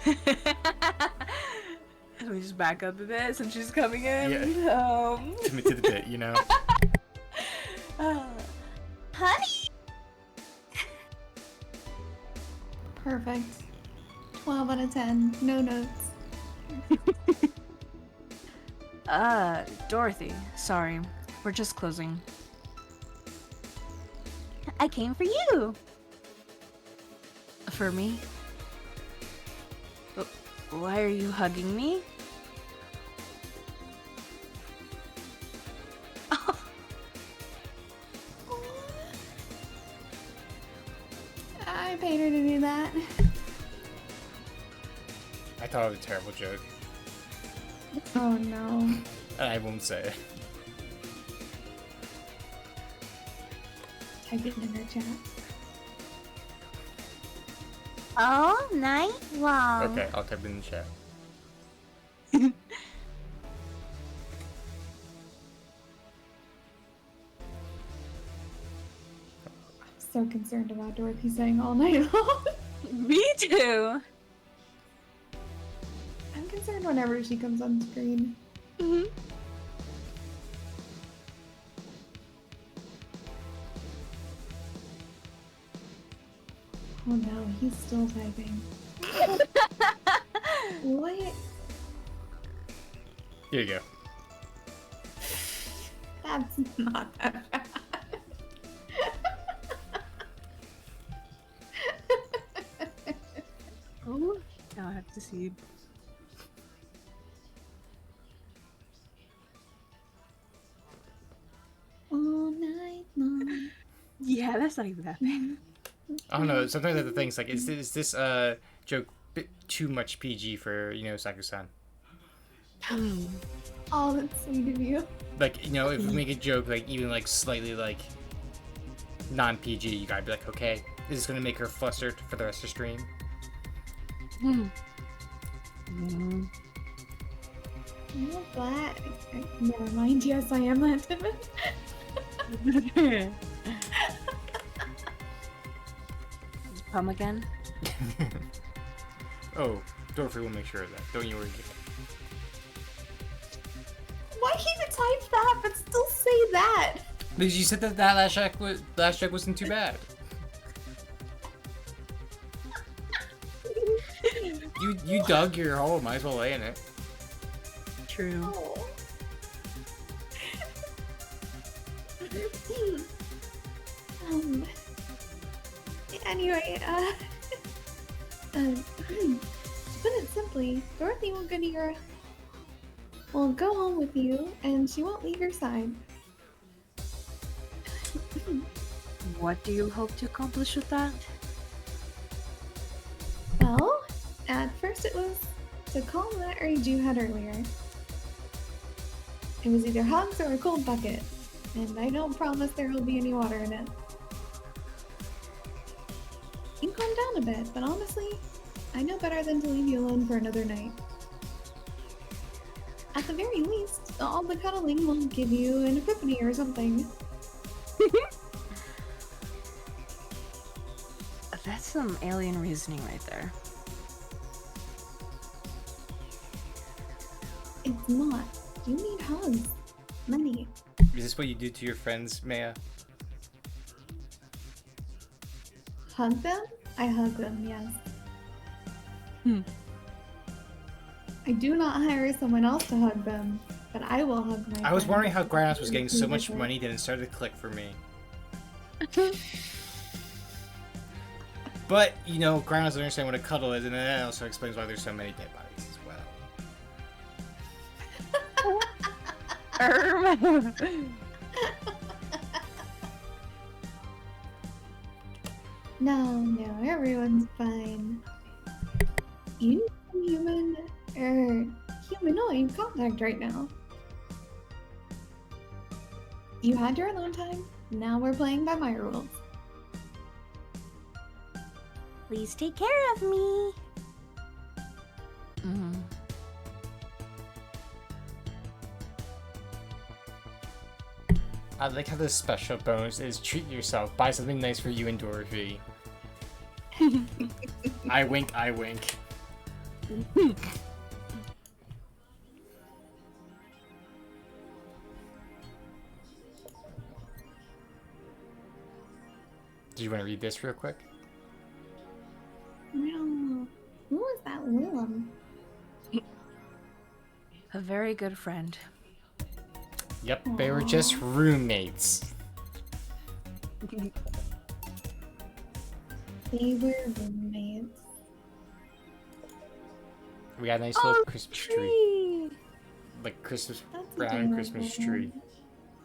me just back up a bit since she's coming in. Yeah. Commit to the bit, you know? Honey! Perfect. 12 out of 10. No notes. Dorothy. Sorry. We're just closing. I came for you! For me? Why are you hugging me? I paid her to do that. I thought it was a terrible joke. Oh no. And I won't say it. Type it in her chat. All night long. Okay, I'll type it in the chat. So concerned about Dorothy saying all night long. Me too. I'm concerned whenever she comes on screen. Mm-hmm. Oh no, he's still typing. What? Here you go. That's not that bad. I'll have to see. All night long. Yeah, that's not even that bad. I don't know. Sometimes I have to think, like, is this joke a bit too much PG for, Saku-san? Oh, that's sweet of you. Like, if we make a joke, like, even, like, slightly, like, non-PG, you gotta be like, okay, is this gonna make her flustered for the rest of the stream? I'm glad. Never mind. Yes, I am that timid. Come again? Oh, Dorothy will make sure of that. Don't you worry. Why can't you type that but still say that? Because you said that last joke wasn't too bad. You dug your hole, might as well lay in it. True. Oh. Anyway, to put it simply, Dorothy will go home with you, and she won't leave your side. What do you hope to accomplish with that? Well, at first it was to calm that rage you had earlier. It was either hugs or a cold bucket, and I don't promise there will be any water in it. You can calm down a bit, but honestly, I know better than to leave you alone for another night. At the very least, all the cuddling will give you an epiphany or something. That's some alien reasoning right there. It's not. You need hugs. Money. Is this what you do to your friends, Maya? Hug them? I hug them, yes. I do not hire someone else to hug them, but I will hug my I was friends. wondering how Grindhouse was getting so much money that it started to click for me. But, Grindhouse doesn't understand what a cuddle is, and then that also explains why there's so many dead bodies as well. No, everyone's fine. You need some humanoid contact right now. You had your alone time, now we're playing by my rules. Please take care of me. I like how the special bonus is treat yourself, buy something nice for you and Dorothy. I wink, I wink. Do you want to read this real quick? No. Who was that Willem? A very good friend. Yep, they were just roommates. They were roommates. We got a nice little Christmas tree. Like Christmas, That's brown adorable. Christmas tree.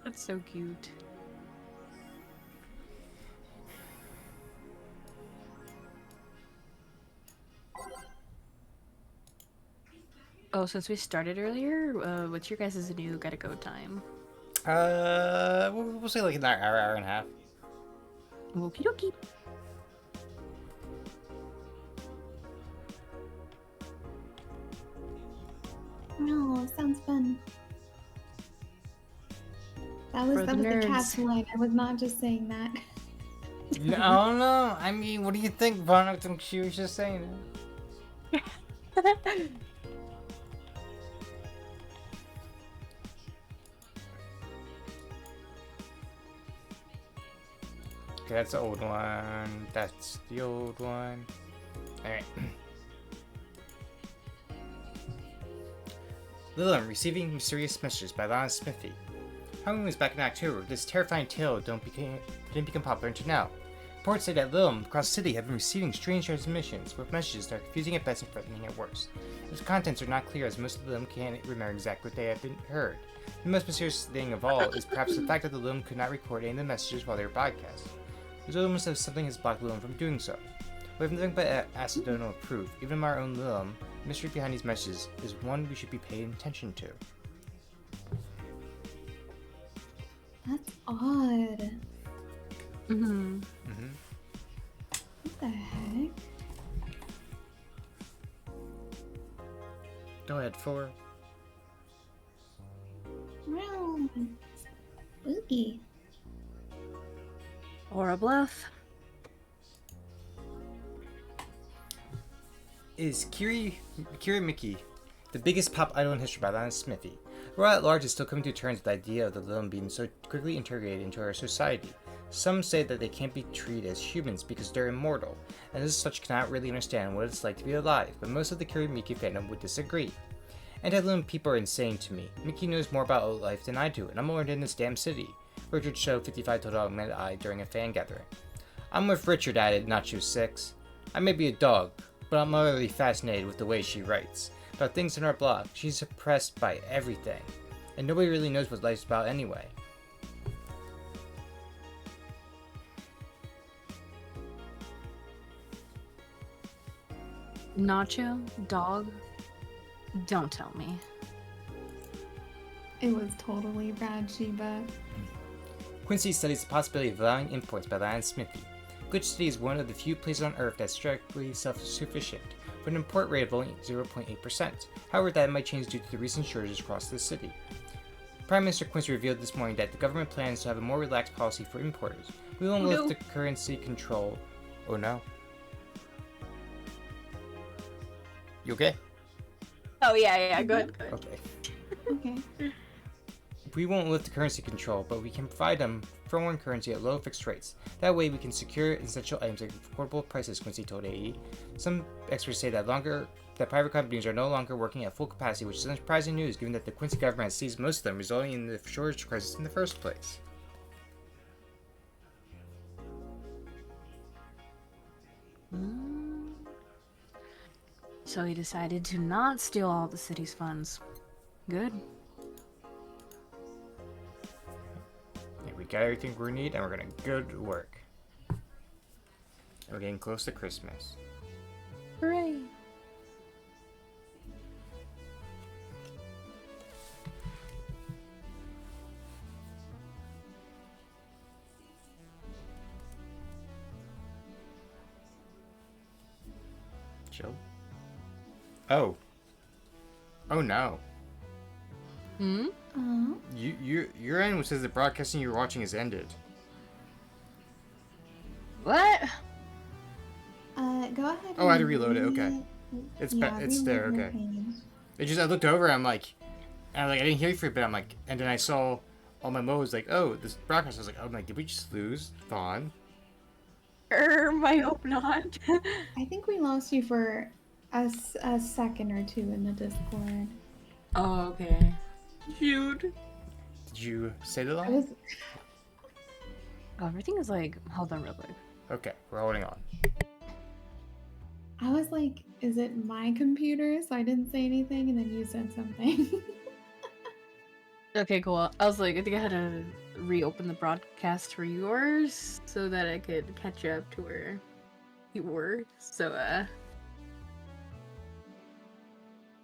That's so cute. Oh, since we started earlier, what's your guys' new gotta go time? We'll say like an hour and a half. Okie dokie. No, sounds fun. That was For the the cat's nerds. line. I was not just saying that. No. I mean, what do you think, Vaughn? I think she was just saying it. Okay, that's the old one. That's the old one. Alright. Lil, I'm receiving mysterious messages by Lana Smithy. Halloween was back in October. This terrifying tale didn't become popular until now. Reports say that Lilm across the city have been receiving strange transmissions, with messages that are confusing at best and threatening at worst. Its contents are not clear, as most of them can't remember exactly what they have been heard. The most mysterious thing of all is perhaps the fact that the Lilm could not record any of the messages while they were broadcast. It's almost as if something has blocked Lilm from doing so. We have nothing but accidental proof. Even our own Lilm, the mystery behind these messages is one we should be paying attention to. That's odd. Mm-hmm. What the heck? Go ahead, 4. Wow. Spooky. Or a bluff. Is Kiri Mickey the biggest pop idol in history by Lana Smithy? The world at large is still coming to terms with the idea of the Lilm being so quickly integrated into our society. Some say that they can't be treated as humans because they're immortal, and as such cannot really understand what it's like to be alive, but most of the Kiri Mickey fandom would disagree. Anti-Lilm people are insane to me. Mickey knows more about life than I do, and I'm more in this damn city, Richard Show 55 told Augmented Eye during a fan gathering. I'm with Richard, added Nacho6. I may be a dog, but I'm utterly fascinated with the way she writes. About things in our blog, she's oppressed by everything, and nobody really knows what life's about anyway. Nacho? Dog? Don't tell me. It was totally Brad Sheba. Quincy studies the possibility of allowing imports by Lana Smithy. Glitch City is one of the few places on Earth that's strictly self-sufficient, with an import rate of only 0.8%. However, that might change due to the recent shortages across the city. Prime Minister Quincy revealed this morning that the government plans to have a more relaxed policy for importers. We won't lift the currency control. Oh no. You okay? Oh, yeah, go ahead. Okay. Okay. We won't lift the currency control, but we can provide them foreign currency at low fixed rates. That way we can secure essential items at affordable prices, Quincy told AE. Some experts say that private companies are no longer working at full capacity, which is surprising news given that the Quincy government has seized most of them, resulting in the shortage crisis in the first place. So he decided to not steal all the city's funds. Good. Yeah, we got everything we need, and we're gonna go to work. We're getting close to Christmas. Hooray! Chill. Oh. Oh no. Your end says the broadcasting you're watching has ended. What? Go ahead. Oh, I had to reload it. Okay. It's there. reload the Okay. page. It just I looked over. I'm like, I didn't hear you for a bit. I'm like, and then I saw all my modes like, oh, this broadcast. I was like, oh, did we just lose Vaughn? I hope not. I think we lost you for a second or two in the Discord. Oh, okay. Shoot. Did you say the I line? was Oh, everything is like, hold on real quick. Okay, we're holding on. I was like, is it my computer? So I didn't say anything, and then you said something. Okay, cool. I was like, I think I had to reopen the broadcast for yours so that I could catch up to where you were. So,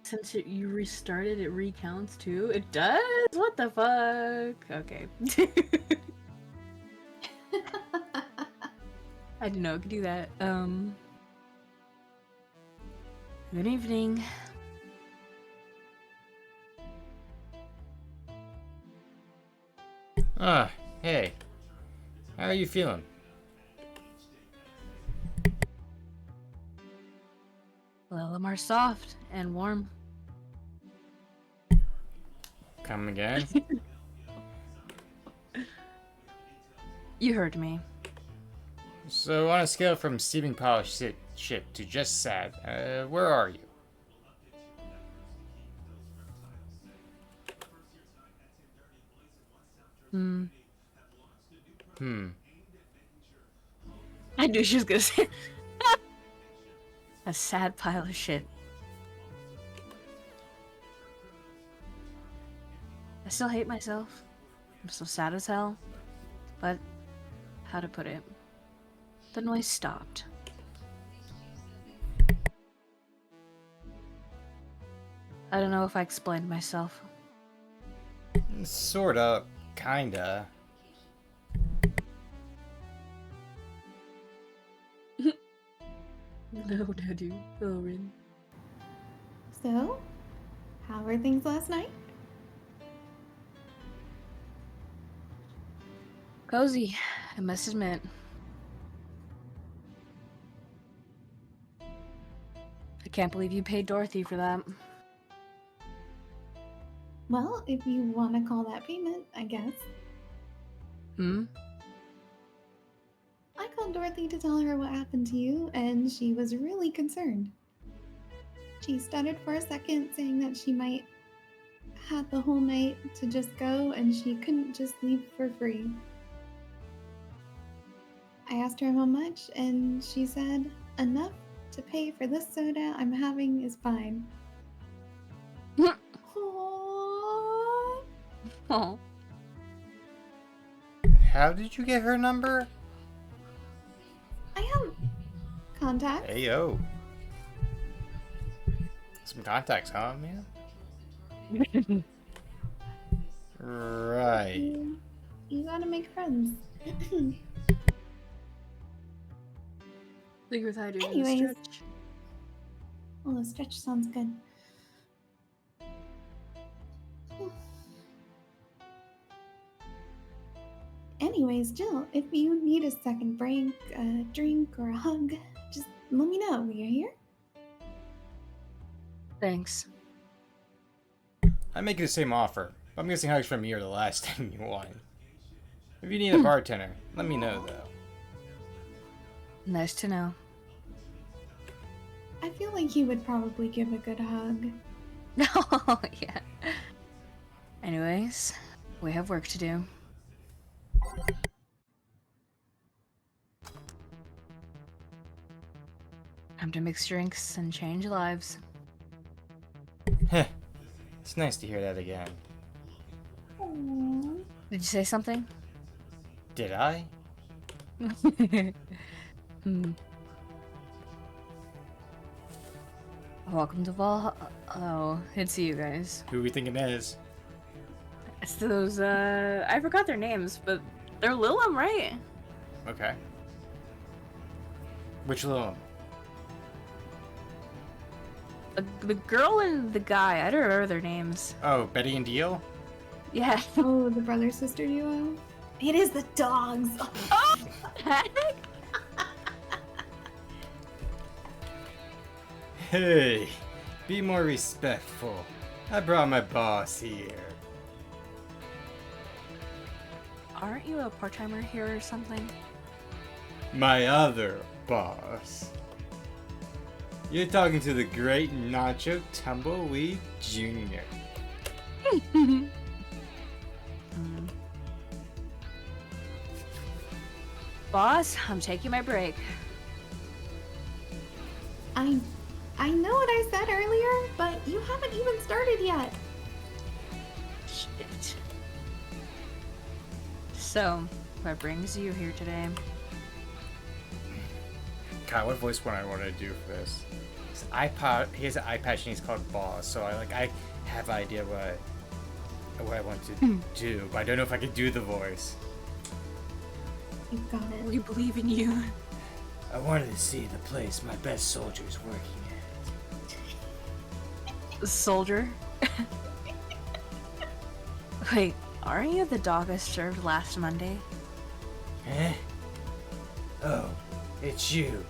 since you restarted, it recounts too. It does? What the fuck? Okay. I didn't know it could do that. Good evening. Hey. How are you feeling? A little more soft and warm. Come again? You heard me. So, on a scale from steaming polished shit to just sad, where are you? I knew she was gonna say a sad pile of shit. I still hate myself. I'm still sad as hell. But, how to put it? The noise stopped. I don't know if I explained myself. Sorta. Kinda. No, Daddy. Owen. So, how were things last night? Cozy, I must admit. I can't believe you paid Dorothy for that. Well, if you want to call that payment, I guess. Hmm? I called Dorothy to tell her what happened to you, and she was really concerned. She stuttered for a second, saying that she might have the whole night to just go, and she couldn't just leave for free. I asked her how much, and she said, enough to pay for this soda I'm having is fine. Aww. Oh. How did you get her number? I have contacts. Hey, yo. Some contacts, huh, man? Right. You gotta make friends. Think with I do. Anyways. Oh, the stretch sounds good. Anyways, Jill, if you need a second break, a drink, or a hug, just let me know. You're here? Thanks. I'm making the same offer. I'm guessing hugs from you are the last thing you want. If you need a bartender, let me know, though. Nice to know. I feel like he would probably give a good hug. Oh, yeah. Anyways, we have work to do. Time to mix drinks and change lives. Heh. It's nice to hear that again. Aww. Did you say something? Did I? Welcome to Valhalla. Oh, it's you guys. Who we thinking is? It's those, I forgot their names, but they're Lilum, right? Okay. Which little? The girl and the guy, I don't remember their names. Oh, Betty and Deal? Yeah. Oh, the brother-sister duo? It is the dogs! Oh, heck? Hey, be more respectful. I brought my boss here. Aren't you a part-timer here or something? My other boss. You're talking to the great Nacho Tumbleweed Jr. Boss, I'm taking my break. I know what I said earlier, but you haven't even started yet. Shit. So, what brings you here today? God, what voice would I want to do for this? He has an eye patch and he's called Boss, so I have an idea what I want to do, but I don't know if I can do the voice. You got it. We believe in you. I wanted to see the place my best soldiers working Soldier? Wait, aren't you the dog I served last Monday? at. Eh? Oh, it's you,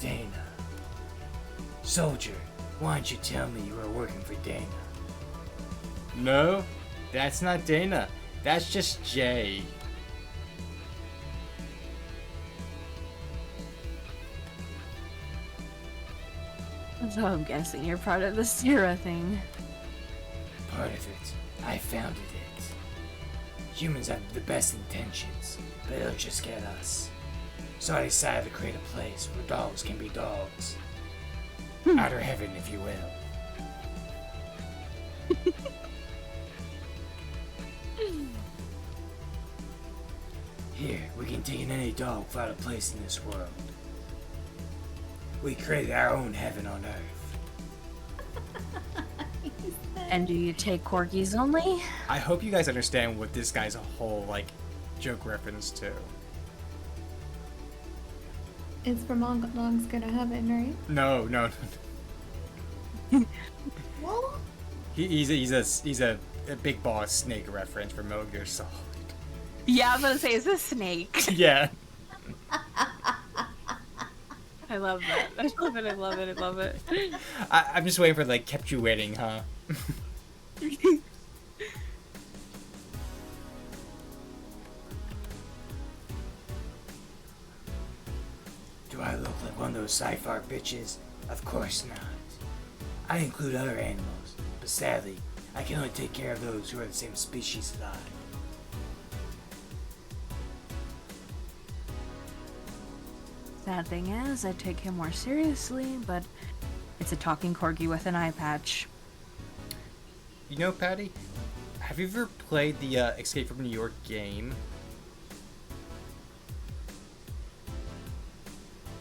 Dana. Soldier, why don't you tell me you were working for Dana? No, that's not Dana. That's just Jay. So I'm guessing you're part of the Sierra thing. Part of it. I founded it. Humans have the best intentions, but it'll just get us. So I decided to create a place where dogs can be dogs. Outer heaven, if you will. Here, we can take in any dog without a place in this world. We created our own heaven on Earth. And do you take corgis only? I hope you guys understand what this guy's whole, like, joke reference to. It's from all dogs go to heaven, right? No. Well, He's a Big Boss Snake reference from Metal Gear Solid. Yeah, I was gonna say, it's a snake. Yeah. I love that. I love it. I'm just waiting for, like, kept you waiting, huh? Do I look like one of those sci-fi bitches? Of course not. I include other animals, but sadly, I can only take care of those who are the same species as I. Sad thing is, I take him more seriously, but it's a talking corgi with an eye patch. You know, Patty, have you ever played the Escape from New York game?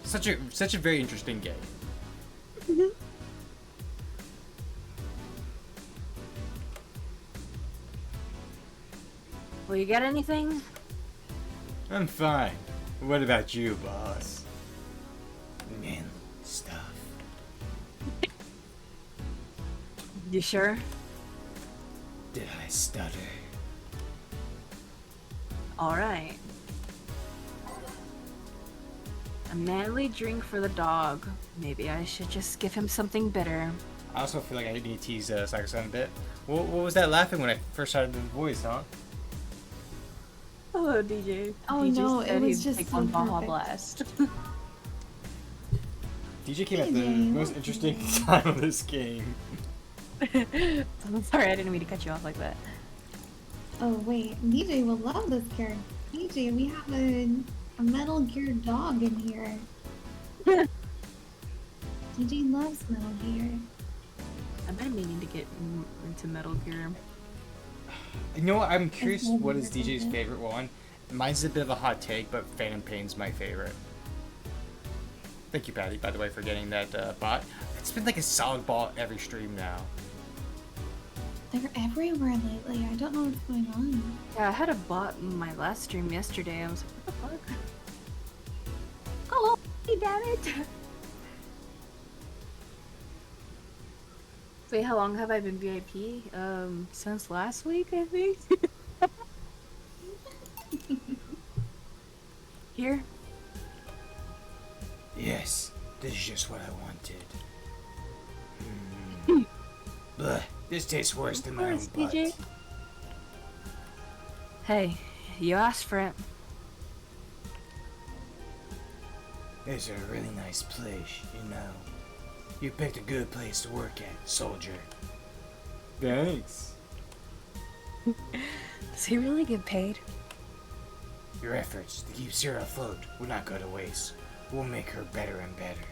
Such a very interesting game. Will you get anything? I'm fine. What about you, boss? Man, stuff. You sure? Did I stutter? Alright. A manly drink for the dog. Maybe I should just give him something bitter. I also feel like I need to tease Sakasan a bit. What was that laughing when I first started the voice, huh? Hello, DJ. Oh, DJ no, said it was he'd just take so one Baja perfect. Blast. DJ came at the DJ, most what- interesting time of this game. I'm sorry, I didn't mean to cut you off like that. oh wait, DJ will love this character. DJ, we have a Metal Gear dog in here. DJ loves Metal Gear. I've been meaning to get into Metal Gear. You know what? I'm curious Okay, what is okay. DJ's favorite one. Mine's a bit of a hot take, but Phantom Pain's my favorite. Thank you, Patty, by the way, for getting that bot. It's been like a solid bot every stream now. They're everywhere lately. I don't know what's going on. Yeah, I had a bot in my last stream yesterday. I was like, what the fuck? Oh, damn it! Wait, how long have I been VIP? Since last week, I think? Here? Yes, this is just what I wanted. Bleh, this tastes worse than my own Of butt. course, DJ. Hey, you asked for it. It's a really nice place, you know. You picked a good place to work at, soldier. Thanks. Does he really get paid? Your efforts to keep Sarah afloat will not go to waste. We'll make her better and better.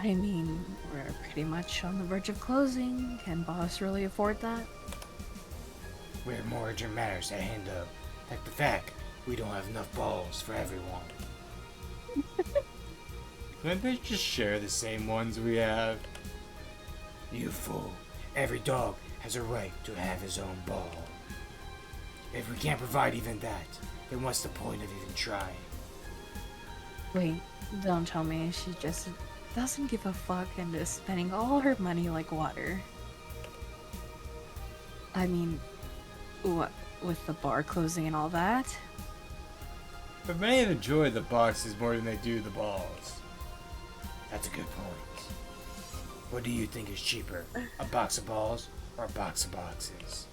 I mean, we're pretty much on the verge of closing. Can boss really afford that? We have more urgent matters at hand up, like the fact we don't have enough balls for everyone. Can't they just share the same ones we have? You fool. Every dog has a right to have his own ball. If we can't provide even that, then what's the point of even trying? Wait, don't tell me she just doesn't give a fuck and is spending all her money like water. I mean, what, with the bar closing and all that? But many enjoy the boxes more than they do the balls. That's a good point. What do you think is cheaper, a box of balls or a box of boxes?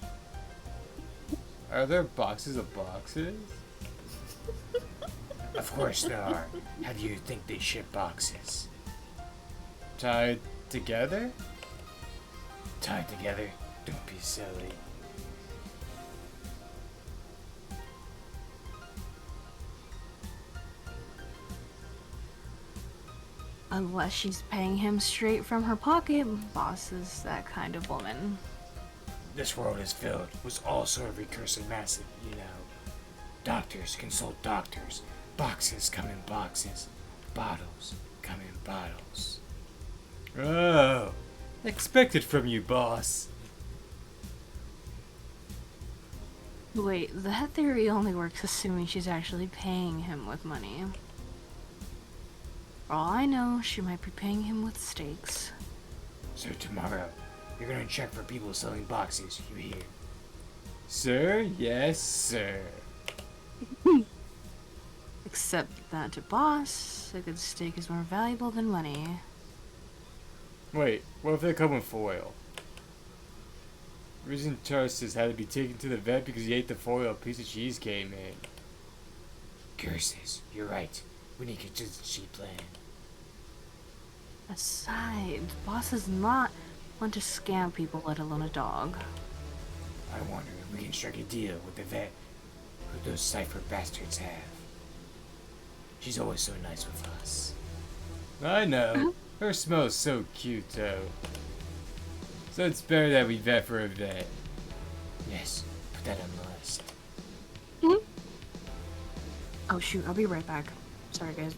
Are there boxes of boxes? Of course there are. How do you think they ship boxes? Tied together? Tied together? Don't be silly. Unless she's paying him straight from her pocket, Boss is that kind of woman. This world is filled with all sort of recursive massive, Doctors consult doctors. Boxes come in boxes. Bottles come in bottles. Oh, expected from you, boss. Wait, that theory only works assuming she's actually paying him with money. For all I know, she might be paying him with steaks. So tomorrow, you're gonna check for people selling boxes, you hear? Sir? Yes, sir. Except that to Boss, a good steak is more valuable than money. Wait, what if they come with foil? Reason Charles had to be taken to the vet because he ate the foil a piece of cheese came in. Curses, you're right. We need a contingency plan. Besides, Boss is not one to scam people, let alone a dog. I wonder if we can strike a deal with the vet who those cipher bastards have. She's always so nice with us. I know. Her smell is so cute, though. So it's better that we vet for a vet. Yes, put that on the list. Oh shoot, I'll be right back. Sorry guys.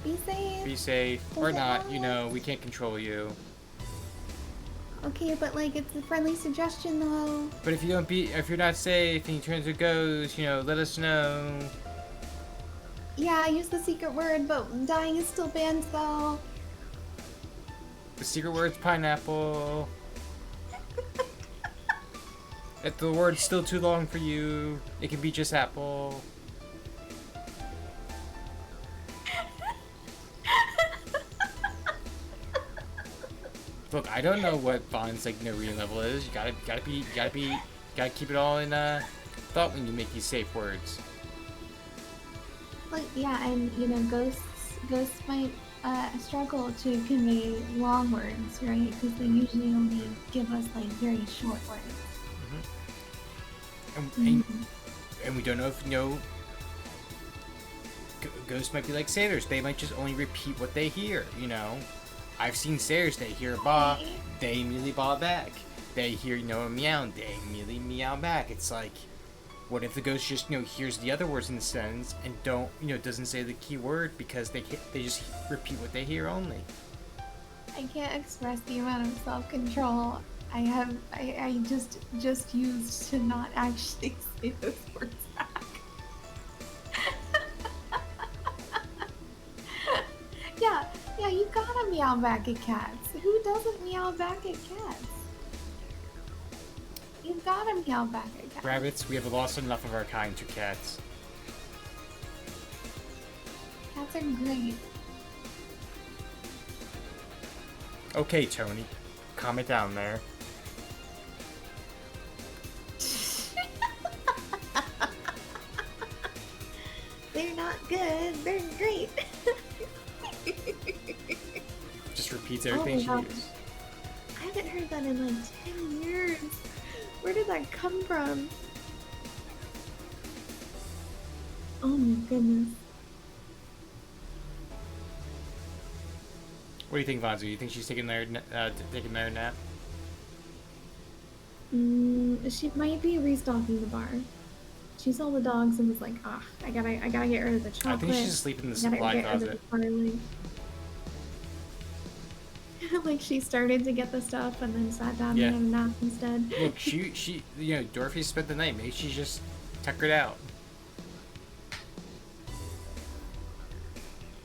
Be safe. Be safe. Or not, we can't control you. Okay, but like it's a friendly suggestion though. But if you're not safe and you turn into a ghost, let us know. Yeah, I use the secret word, but dying is still banned though. The secret word's pineapple. If the word's still too long for you, it can be just apple. Look, I don't know what Vaughn's reading level is. You gotta keep it all in thought when you make these safe words. Like yeah, and ghosts might struggle to convey long words, right? Because they usually only give us very short words. And we don't know if ghosts might be like sailors. They might just only repeat what they hear. I've seen sailors. They hear a ba, they immediately ba back. They hear a meow, they immediately meow back. It's like, what if the ghost just hears the other words in the sentence and doesn't say the key word because they just repeat what they hear only. I can't express the amount of self-control I just used to not actually say those words back. Yeah, you gotta meow back at cats. Who doesn't meow back at cats? You gotta meow back at cats. Rabbits, we have lost enough of our kind to cats. Cats are great. Okay, Tony. Calm it down there. They're not good. They're great. Just repeats everything she gosh. hears. I haven't heard that in 10 years. Where did that come from? Oh my goodness. What do you think, Vonzu? You think she's taking their nap? She might be restocking the bar. She saw the dogs and was like, I gotta get rid of the chocolate. I think she's asleep in the supply closet. Like she started to get the stuff and then sat down Yeah. and had a nap instead. Look, she Dorothy spent the night. Maybe she just tuckered out.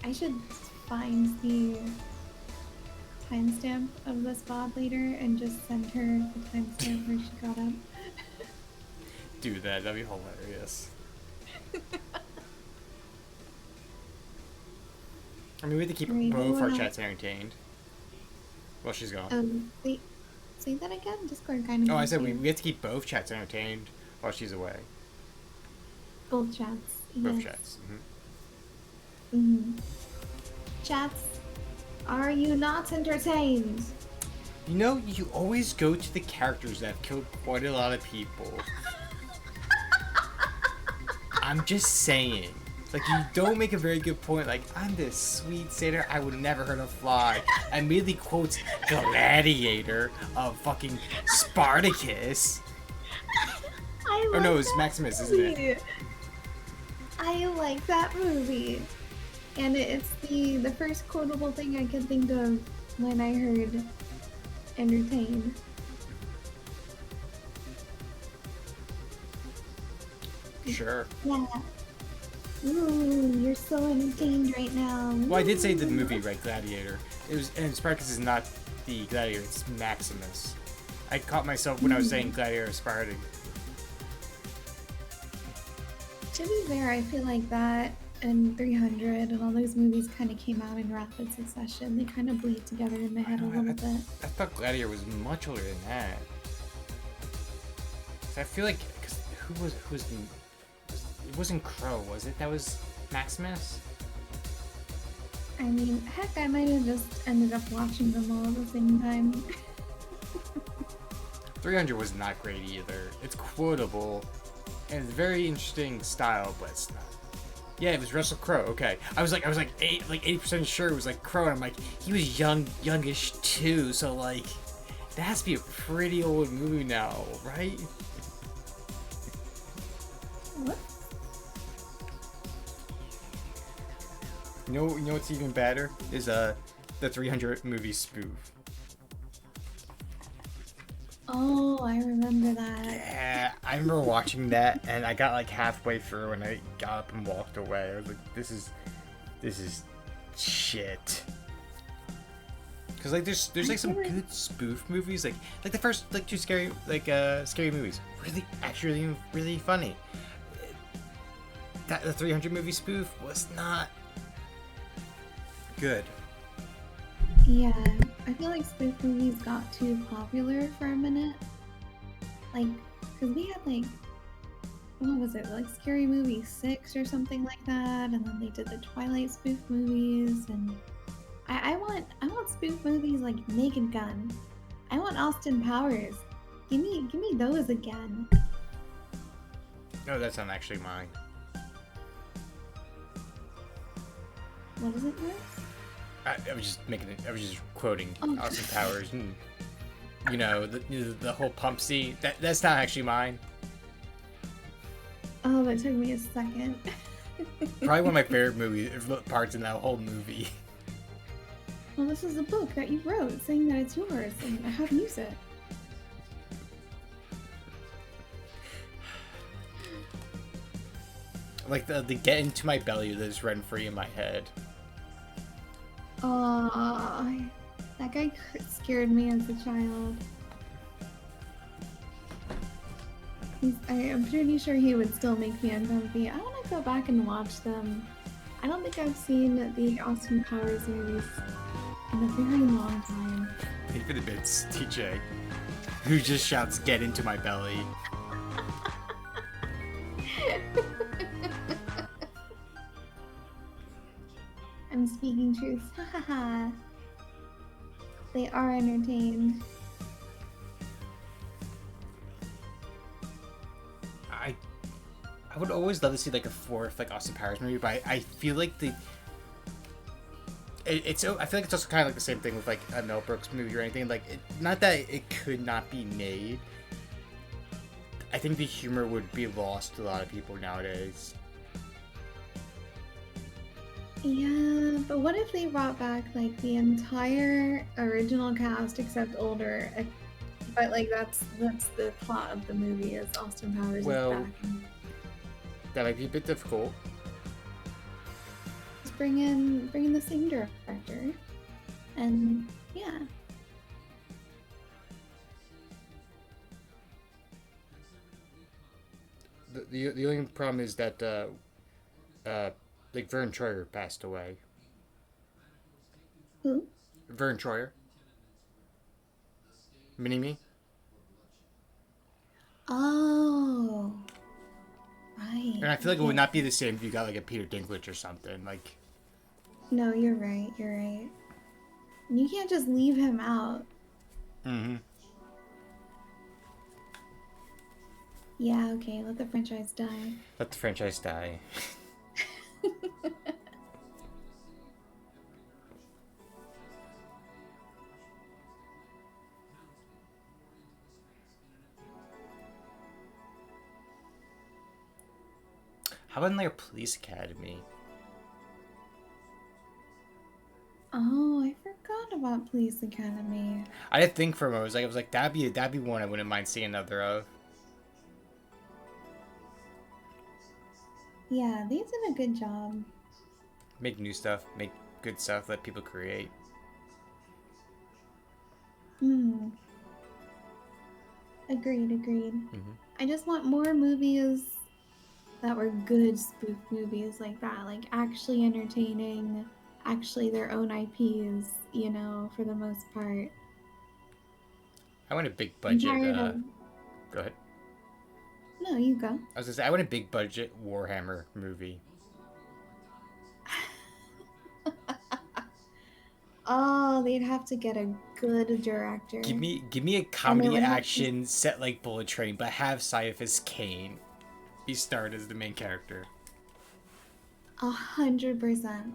I should find the timestamp of this VOD later and just send her the timestamp where she got up. Do that. That'd be hilarious. I mean, we have to keep Right, both our well, chats entertained. Well, she's gone. Wait, say that again? Discord kind of. Oh, I said we have to keep both chats entertained while she's away. Both chats. Both Yes. chats. Chats, are you not entertained? You always go to the characters that have killed quite a lot of people. I'm just saying. Like, you don't make a very good point. Like, I'm this sweet satyr, I would never hurt a fly. Immediately quotes Gladiator of fucking Spartacus. Or no, it's Maximus, isn't it? I like that movie. And it's the first quotable thing I could think of when I heard entertain. Sure. Yeah. Ooh, you're so entertained right now. Well, I did say the movie, right? Gladiator. It was, and Spartacus is not the Gladiator; it's Maximus. I caught myself when I was saying Gladiator of Sparta. To be fair, I feel like that and 300 and all those movies kind of came out in rapid succession. They kind of bleed together in my head a little bit. I thought Gladiator was much older than that. So I feel like, because who was the? It wasn't Crow, was it? That was Maximus? I mean, heck, I might have just ended up watching them all at the same time. 300 was not great either. It's quotable, and it's very interesting style, but it's not. Yeah, it was Russell Crowe. Okay, I was like 80% sure it was like Crowe, and I'm like, he was youngish too. So like, that has to be a pretty old movie now, right? What? You know what's even better is the 300 movie spoof. Oh, I remember that. Yeah, I remember watching that, and I got like halfway through, and I got up and walked away. I was like, this is shit. Cause like there's like some good spoof movies, like the first like two scary movies, really funny. That the 300 movie spoof was not good. Yeah, I feel like spoof movies got too popular for a minute. Like, cause we had like, what was it, like Scary Movie 6 or something like that, and then they did the Twilight spoof movies, and I want spoof movies like Naked Gun. I want Austin Powers. Give me those again. No, that's not actually mine. What is it, Liz? I was just making it. I was just quoting Oh. Austin Powers, and you know the whole pump scene. That's not actually mine. Oh, that took me a second. Probably one of my favorite parts in that whole movie. Well, this is a book that you wrote saying that it's yours and how to use it. Like the get into my belly that's run free in my head. Oh, that guy scared me as a child. I'm pretty sure he would still make me uncomfy. I want to go back and watch them. I don't think I've seen the Austin Powers movies in a very long time. Even if it's TJ, who just shouts, "Get into my belly." I'm speaking truth. Hahaha. They are entertained. I would always love to see like a fourth like Austin Powers movie, but I feel like I feel like it's also kind of like the same thing with like a Mel Brooks movie or anything. Like, not that it could not be made. I think the humor would be lost to a lot of people nowadays. Yeah, but what if they brought back like the entire original cast except older? But like that's the plot of the movie is Austin Powers Well, is back. And that might be a bit difficult. just bring in the same director, and yeah. The only problem is that like Vern Troyer passed away. Who? Vern Troyer. Mini-Me. Oh, right. And I feel like it would not be the same if you got like a Peter Dinklage or something. Like, No, you're right. You're right. And you can't just leave him out. mm-hmm. Yeah, okay. Let the franchise die. Let the franchise die. How about like a police academy? Oh, I forgot about Police Academy. I didn't think for a moment. I was like, that'd be one I wouldn't mind seeing another of. Yeah, they did a good job. Make new stuff, make good stuff, let people create. Hmm. Agreed. Mm-hmm. I just want more movies that were good spoof movies like that, like actually entertaining, actually their own IPs, you know, for the most part. I want a big I'm budget. tired of. Go ahead. No, you go. I was gonna say I want a big budget Warhammer movie. Oh, they'd have to get a good director. Give me a comedy action set like Bullet Train, but have Cyphus Kane be starred as the main character. 100%.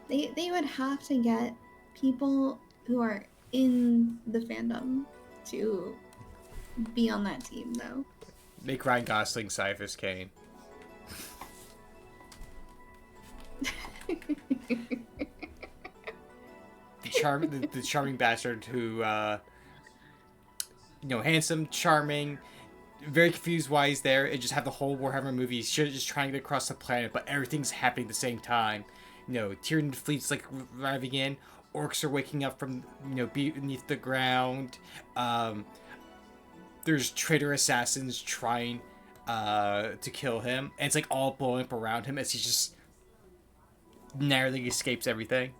They would have to get people who are in the fandom to be on that team, though. Make Ryan Gosling Cyphus Kane. The charming bastard who, handsome, charming, very confused why he's there, and just have the whole Warhammer movie just trying to get across the planet, but everything's happening at the same time. Tyranid fleet's like arriving in, orcs are waking up from, beneath the ground. There's traitor assassins trying to kill him, and it's like all blowing up around him as he just narrowly escapes everything.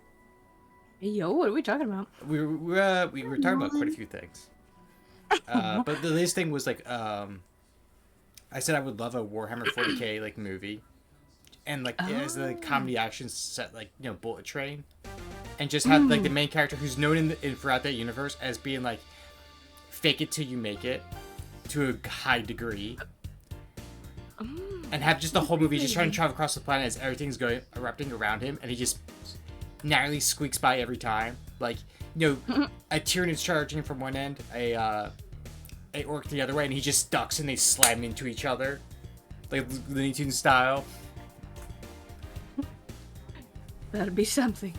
Hey, yo, what are we talking about? We were talking about quite a few things, but the latest thing was like I said I would love a Warhammer 40K like movie, and like as the comedy action set like Bullet Train, and just have like the main character who's known throughout that universe as being like fake it till you make it to a high degree, and have just the whole movie just trying to travel across the planet as everything's going erupting around him, and he just narrowly squeaks by every time. Like, a Tyranid's charging from one end, a orc the other way, and he just ducks and they slam into each other, like Looney Tunes style. That'd be something.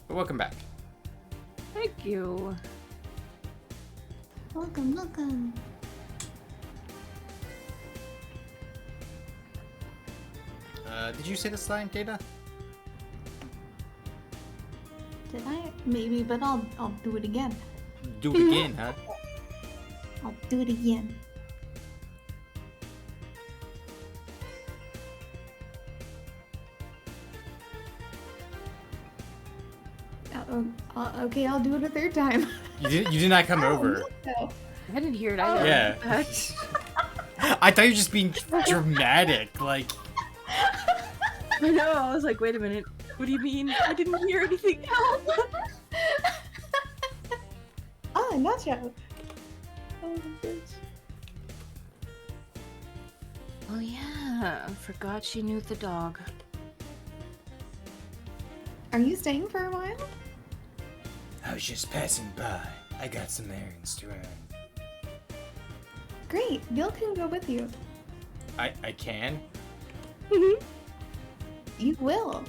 But welcome back. Thank you. Welcome. Did you say this line, Data? Did I? Maybe, but I'll do it again. Do it again, huh? I'll do it again. Okay, I'll do it a third time. You did not come over. No. I didn't hear it either. Yeah. I thought you were just being dramatic, like. I know, I was like, wait a minute. What do you mean? I didn't hear anything else. Nacho. Oh, bitch. Oh yeah, I forgot she knew the dog. Are you staying for a while? I was just passing by. I got some errands to run. Great. Bill can go with you. I can? You will.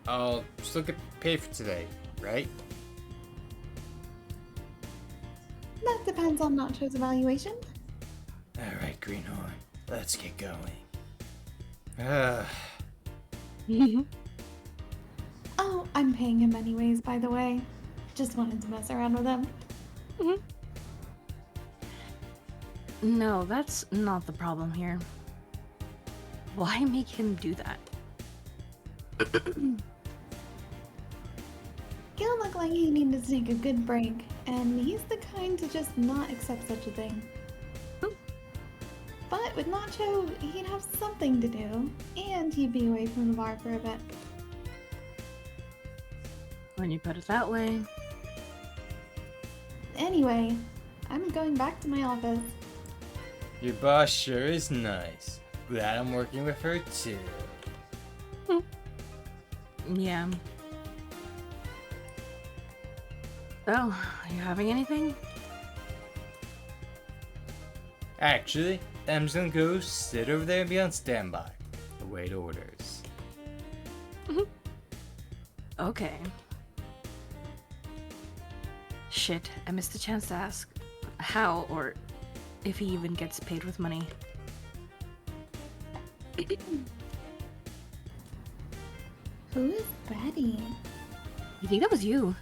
I'll still get paid for today, right? That depends on Nacho's evaluation. Alright, Greenhorn. Let's get going. Oh, I'm paying him anyways, by the way. Just wanted to mess around with him. No, that's not the problem here. Why make him do that? Gil looked like he needed to take a good break, and he's the kind to just not accept such a thing. But with Nacho, he'd have something to do, and he'd be away from the bar for a bit. When you put it that way. Anyway, I'm going back to my office. Your boss sure is nice. Glad I'm working with her too. Yeah. So, are you having anything? Actually, I'm just gonna go sit over there and be on standby. Await orders. Okay. Shit, I missed the chance to ask how or if he even gets paid with money. Who is Betty? You think that was you?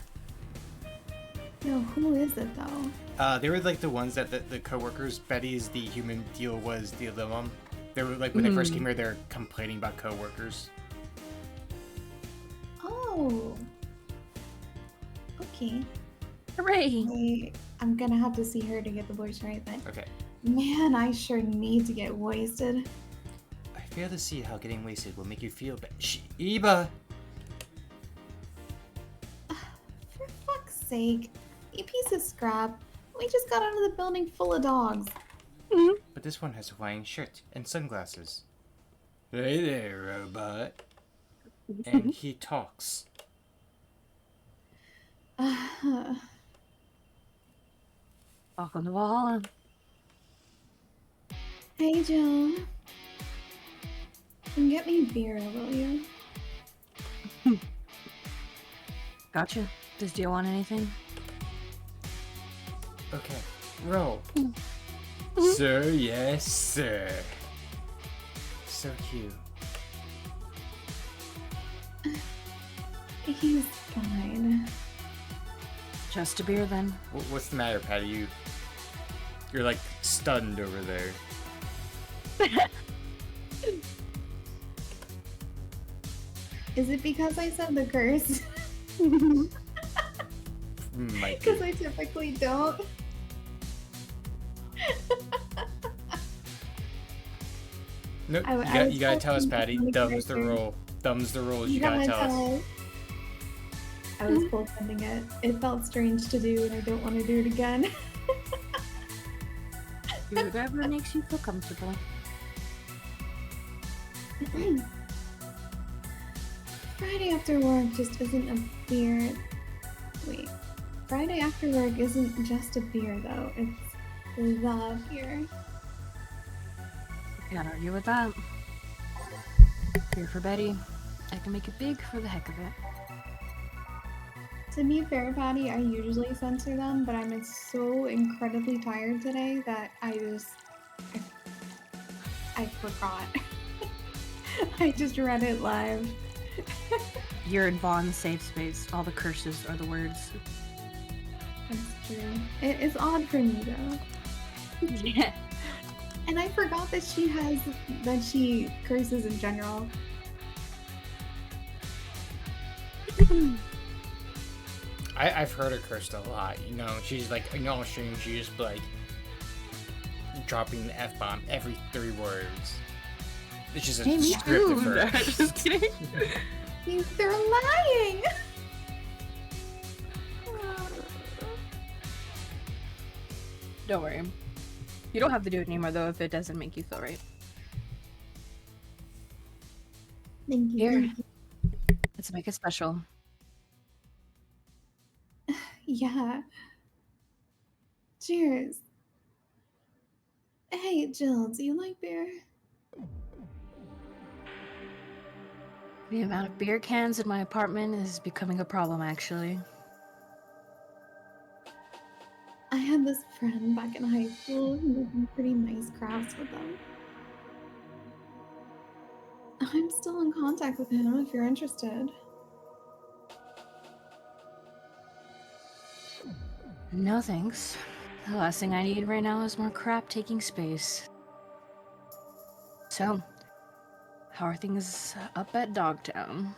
No, who is it though? They were like the ones that the coworkers. Betty's the human, Deal was the other one. They were like when they first came here, they're complaining about coworkers. Oh. Okay. Hooray! I'm gonna have to see her to get the voice right, but Okay. man, I sure need to get wasted. I fail to see how getting wasted will make you feel bad. Iba! For fuck's sake, you piece of scrap. We just got out of the building full of dogs. But this one has a Hawaiian shirt and sunglasses. Hey there, robot. And he talks. Welcome to Valhalla. Hey, Joe. And get me beer, will you? Gotcha. Does Dio want anything? Okay, roll. Sir, yes, sir. So cute. He's fine. Just a beer then. What's the matter, Patty? You're like stunned over there. Is it because I said the curse? Might Because be. I typically don't. Nope. I You gotta tell us, was Patty. hoping Thumbs the character. roll. Thumbs the rules. You gotta tell us. I was goaltending it. It felt strange to do, and I don't want to do it again. Do whatever makes you feel comfortable. Friday after work just isn't a beer. Wait. Friday after work isn't just a beer, though. It's the beer. Can't argue with that. Beer for Betty. I can make it big for the heck of it. To be fair, Patty, I usually censor them, but I'm so incredibly tired today that I forgot. I just read it live. You're in Vaughn's safe space. All the curses are the words. That's true. It's odd for me though. Yeah. And I forgot that she curses in general. I've heard her cursed a lot. You know, she's like, you know, stream, she's just like dropping the F-bomb every 3 words. It's just a Hey, me script of too. her. Just kidding. They're lying! Don't worry. You don't have to do it anymore though if it doesn't make you feel right. Thank you. Here. Thank you. Let's make it special. Yeah. Cheers. Hey, Jill, do you like beer? The amount of beer cans in my apartment is becoming a problem, actually. I had this friend back in high school who lived in pretty nice crafts with them. I'm still in contact with him if you're interested. No thanks. The last thing I need right now is more crap taking space. So, how are things up at Dogtown?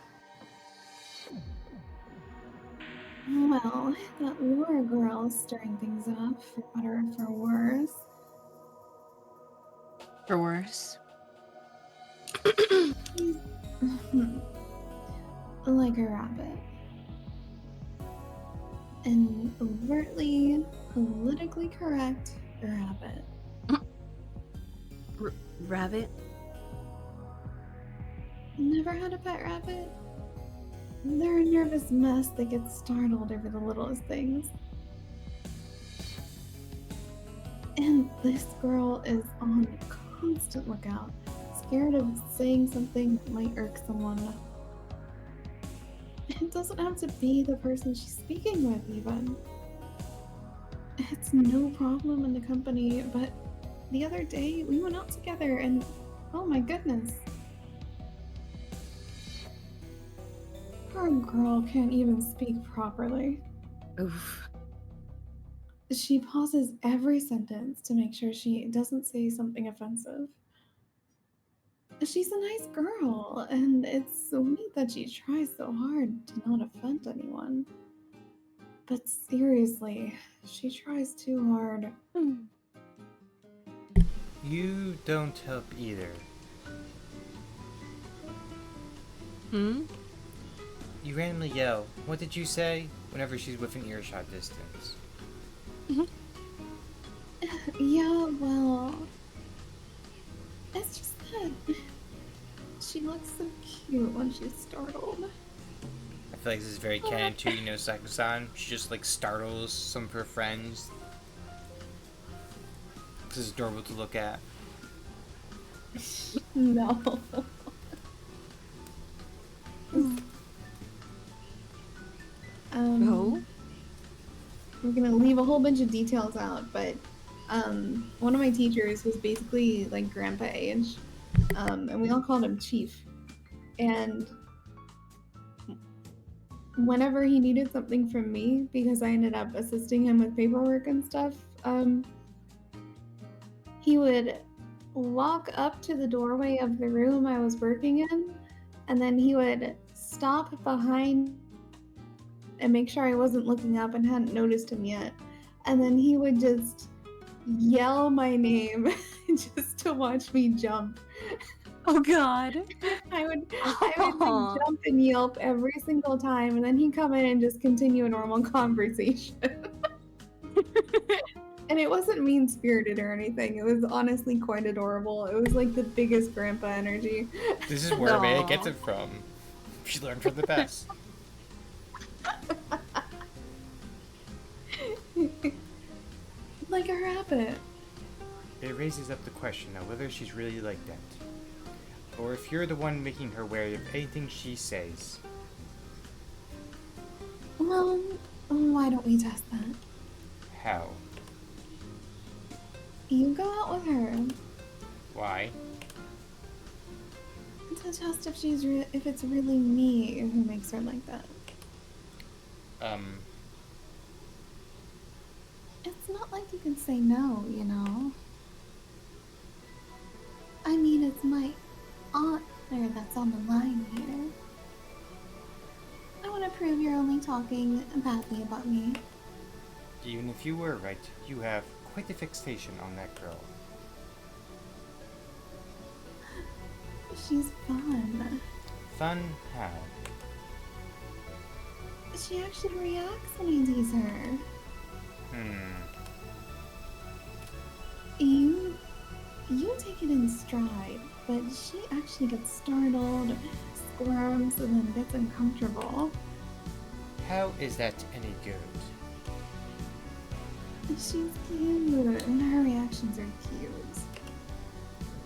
Well, that Laura girl is stirring things up, for better or for worse. For worse? Like a rabbit. An overtly politically correct rabbit. Rabbit? Never had a pet rabbit? They're a nervous mess that gets startled over the littlest things. And this girl is on constant lookout, scared of saying something that might irk someone. It doesn't have to be the person she's speaking with, even. It's no problem in the company, but the other day we went out together and oh my goodness. Poor girl can't even speak properly. Oof. She pauses every sentence to make sure she doesn't say something offensive. She's a nice girl, and it's sweet that she tries so hard to not offend anyone. But seriously, she tries too hard. You don't help either. Hmm? You randomly yell, "What did you say?" whenever she's within earshot distance. Yeah, well, it's just that she looks so cute when she's startled. I feel like this is very canon too, you know, Saku-san. She just like startles some of her friends. This is adorable to look at. No. No? We're gonna leave a whole bunch of details out, but one of my teachers was basically like grandpa age, and we all called him Chief. And whenever he needed something from me, because I ended up assisting him with paperwork and stuff, he would walk up to the doorway of the room I was working in, and then he would stop behind and make sure I wasn't looking up and hadn't noticed him yet. And then he would just yell my name just to watch me jump. Oh god. I would like, jump and yelp every single time, and then he'd come in and just continue a normal conversation. And it wasn't mean-spirited or anything. It was honestly quite adorable. It was like the biggest grandpa energy. This is where Maya gets it from. She learned from the best. Like a rabbit. It raises up the question of whether she's really like that. Or if you're the one making her wary of anything she says. Well, why don't we test that? How? You go out with her Why? to test if she's if it's really me who makes her like that. It's not like you can say no, you know. I mean, it's my honor that's on the line here. I want to prove you're only talking badly about me. Even if you were right, you have quite a fixation on that girl. She's fun. Fun how? She actually reacts when I tease her. You take it in stride, but she actually gets startled, squirms, and then gets uncomfortable. How is that any good? She's cute, and her reactions are cute.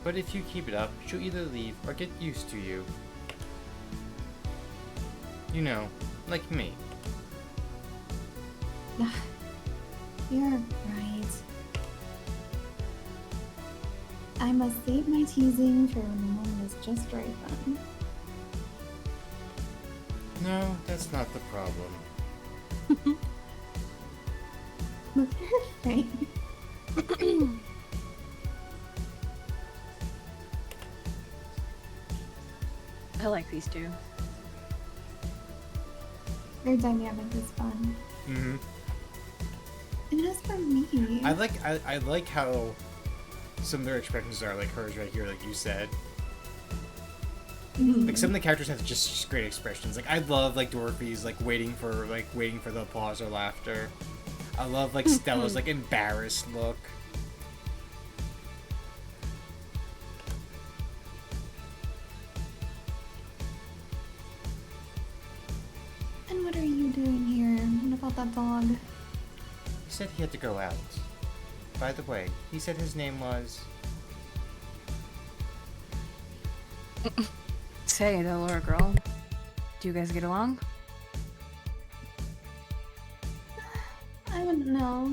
But if you keep it up, she'll either leave or get used to you. You know, like me. You're right. I must save my teasing for when the moment is just right then. No, that's not the problem. Look at her face. I like these two. Their dynamic is fun. Mm-hmm. And as for me, I like how some of their expressions are like hers right here, like you said. Like some of the characters have just great expressions. Like I love like Dorothy's like waiting for the applause or laughter. I love like Stella's like embarrassed look. And what are you doing here? What about that dog? He said he had to go out. by the way. He said his name was... Say, the little girl. Do you guys get along? I wouldn't know.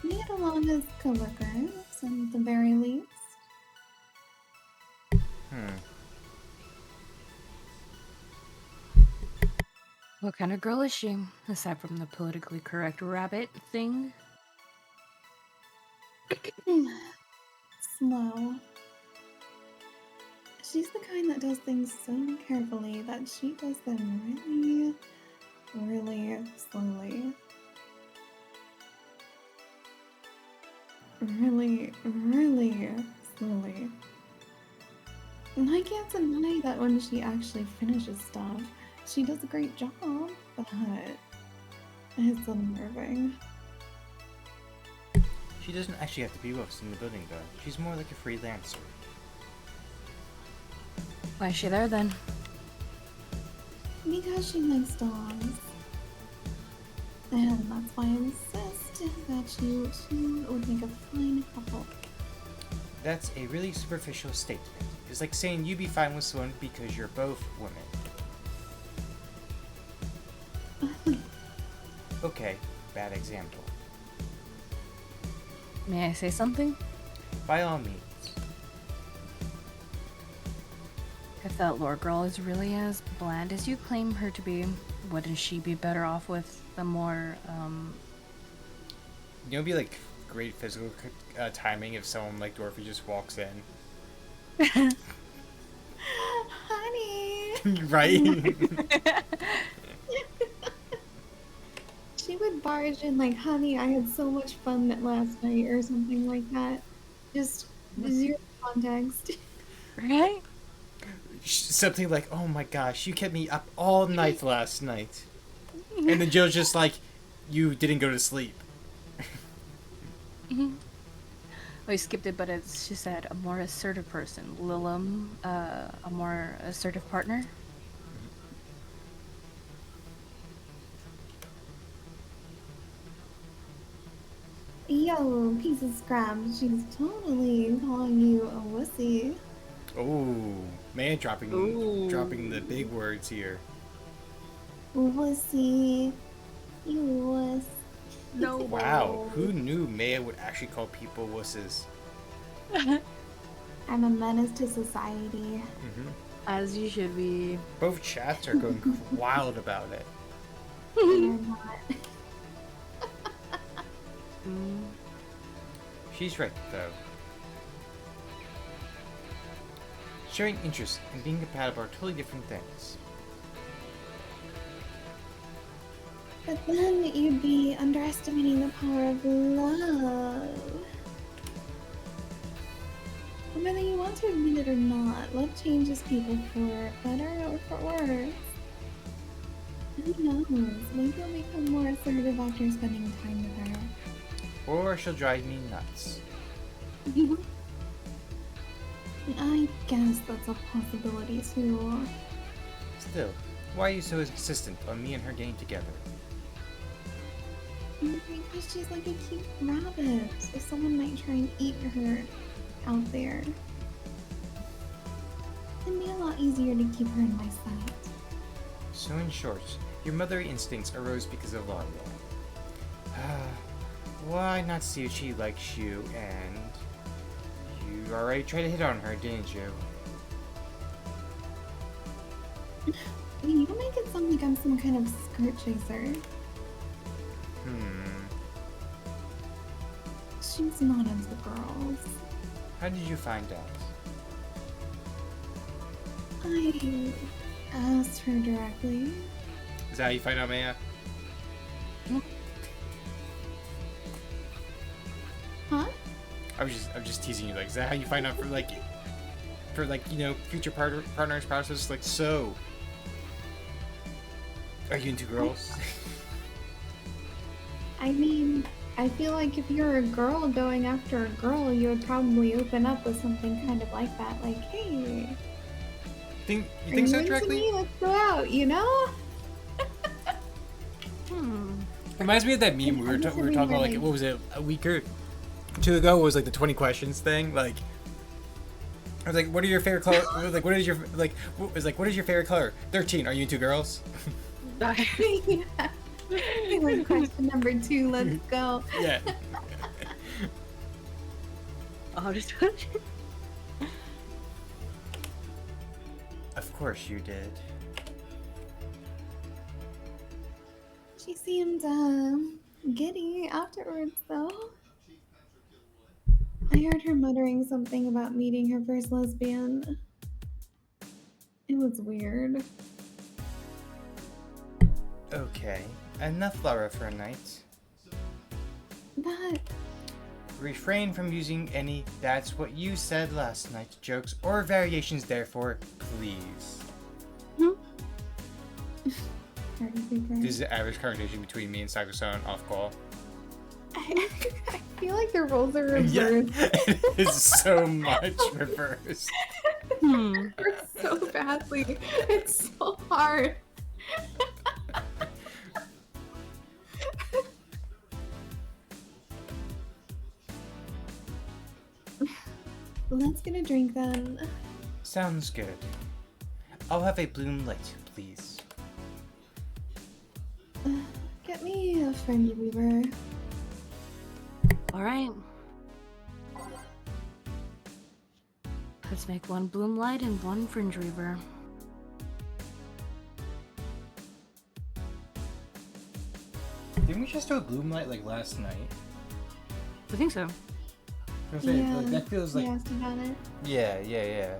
We get along as co-workers, at the very least. What kind of girl is she, aside from the politically correct rabbit thing? Slow. She's the kind that does things so carefully that she does them really, really slowly. Really, really slowly. And I can't deny that when she actually finishes stuff, she does a great job, but it's unnerving. She doesn't actually have to be with us in the building, though. She's more like a freelancer. Why is she there then? Because she likes dogs. And that's why I insist that you two would make a fine couple. That's a really superficial statement. It's like saying you'd be fine with someone because you're both women. Okay, bad example. May I say something? By all means. If that lore girl is really as bland as you claim her to be, wouldn't she be better off with the more, You know, it'd be like great physical timing if someone like Dorothy just walks in. Honey! Right? She would barge in like, honey, I had so much fun last night, or something like that. Just zero context. right? Something like, oh my gosh, you kept me up all night last night. And then Jill's just like, you didn't go to sleep. We skipped it, but she said a more assertive person. Lilum, a more assertive partner. Yo, piece of scrap, she's totally calling you a wussy. Oh, man, dropping the big words here. Wussy. You wuss. No. Wow, who knew Maya would actually call people wusses? I'm a menace to society. As you should be. Both chats are going wild about it. You're not. She's right, though. Sharing interests and being compatible are totally different things. But then you'd be underestimating the power of love. And whether you want to admit it or not, love changes people for better or for worse. Who knows? Maybe you'll become more assertive after spending time with her. Or she'll drive me nuts. I guess that's a possibility too. Still, why are you so insistent on me and her getting together? Because she's like a cute rabbit, so someone might try and eat her out there. It'd be a lot easier to keep her in my sight. So in short, your motherly instincts arose because of Laura. Why not see if she likes you, and you already tried to hit on her, didn't you? You make it sound like I'm some kind of skirt chaser. She's not into girls. How did you find out? I asked her directly. Is that how you find out, Maya? Huh? I'm just teasing you. Like, is that how you find out for you know, future partners, spouses? Like, so, are you into girls? I mean, I feel like if you're a girl going after a girl, you would probably open up with something kind of like that. Like, hey, You are think so into directly? me? Let's go out, you know? Reminds me of that meme we were talking about, like, Really- what was it, a week or 2 ago was like the 20 questions thing. Like, I was like, what are your favorite color? Like, what is your like? It was like, what is your favorite color? 13. Are you into girls? Yeah. Like question number 2. Let's go. Yeah. Oh, just Of course you did. She seemed giddy afterwards, though. I heard her muttering something about meeting her first lesbian. It was weird. Okay. Enough Laura for a night. That Refrain from using any "that's what you said last night" jokes or variations therefore, please. party pooper. This is the average conversation between me and Sakusan off call. I feel like the roles are Yeah, reversed. it is so much reversed. So badly. It's so hard. Let's get a drink then. Sounds good. I'll have a bloom light, please. Get me a friend weaver. all right. Let's make 1 bloom light and 1 fringe reaver. Didn't we just do a bloom light like last night? I think so. I was saying, like, that feels like I asked about it. yeah.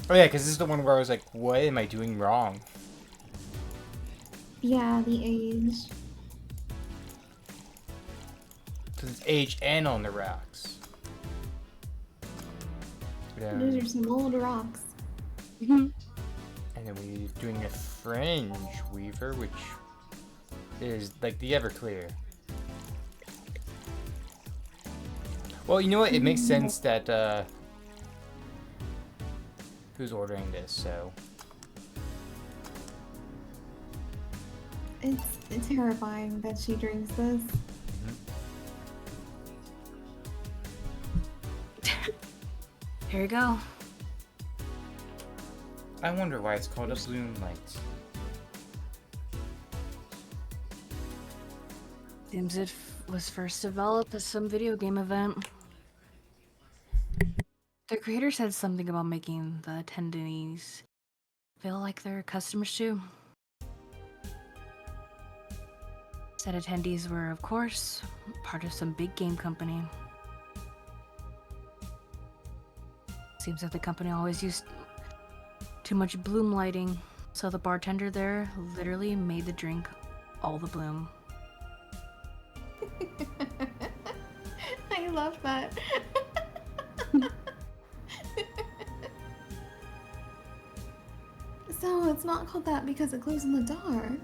Oh yeah, because this is the one where I was like, what am I doing wrong? Yeah, the age. Because it's age and on the rocks. Those are some old rocks. And then we're doing a fringe weaver, which is like the Everclear. Well, you know what? It makes sense that, who's ordering this, so. It's terrifying that she drinks this. Here you go. I wonder why it's called a bloom light. Seems it was first developed as some video game event. The creator said something about making the attendees feel like they're customers too. Said attendees were, of course, part of some big game company. Seems like the company always used too much bloom lighting, so the bartender there literally made the drink all the bloom. I love that. So it's not called that because it glows in the dark.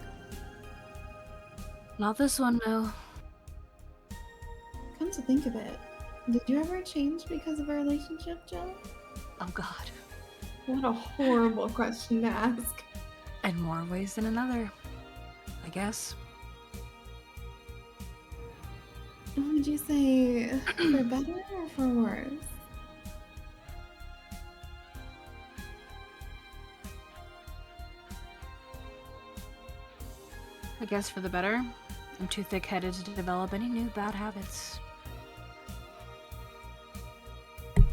Not this one, no. Come to think of it, did you ever change because of a relationship, Joe? Oh god. What a horrible question to ask. In more ways than another, I guess. Would you say for better or for worse? I guess for the better. I'm too thick-headed to develop any new bad habits.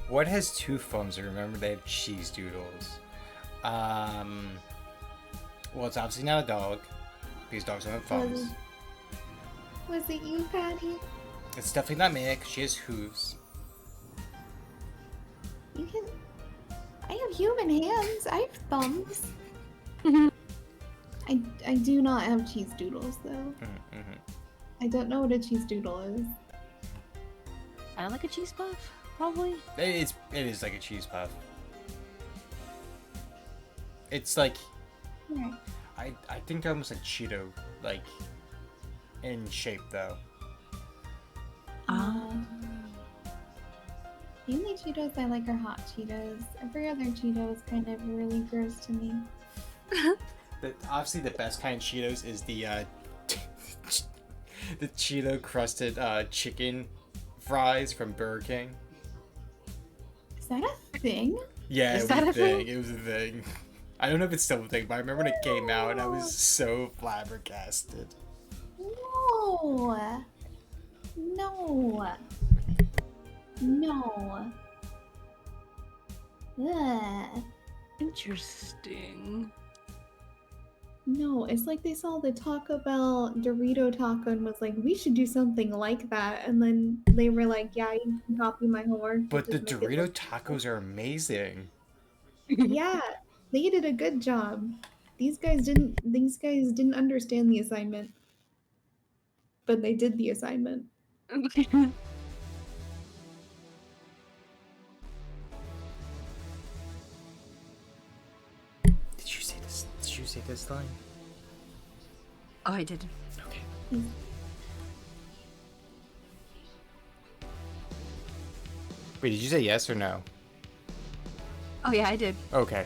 What has 2 thumbs? I remember they have cheese doodles. Well, it's obviously not a dog, because dogs don't have thumbs. Was it you, Patty? It's definitely not me, because she has hooves. You can. I have human hands. I have thumbs. I do not have cheese doodles though. I don't know what a cheese doodle is. I like a cheese puff, probably. It is like a cheese puff. It's like, Right. I think almost like Cheeto, like, in shape though. The only Cheetos I like are hot Cheetos. Every other Cheeto is kind of really gross to me. Obviously the best kind of Cheetos is the the Cheeto crusted chicken fries from Burger King. Is that a thing? Yeah, Is it was that a a thing. thing? It was a thing. I don't know if it's still a thing, but I remember when it came out and I was so flabbergasted. No. No. No. Ugh. Interesting. No, it's like they saw the Taco Bell Dorito taco and was like, we should do something like that. And then they were like, yeah, you can copy my homework. But the just make it Dorito look tacos are amazing. Yeah, they did a good job. These guys didn't understand the assignment, but they did the assignment. Did you say this? Did you say this line? Oh, I did. Okay. Wait, did you say yes or no? Oh yeah, I did. Okay.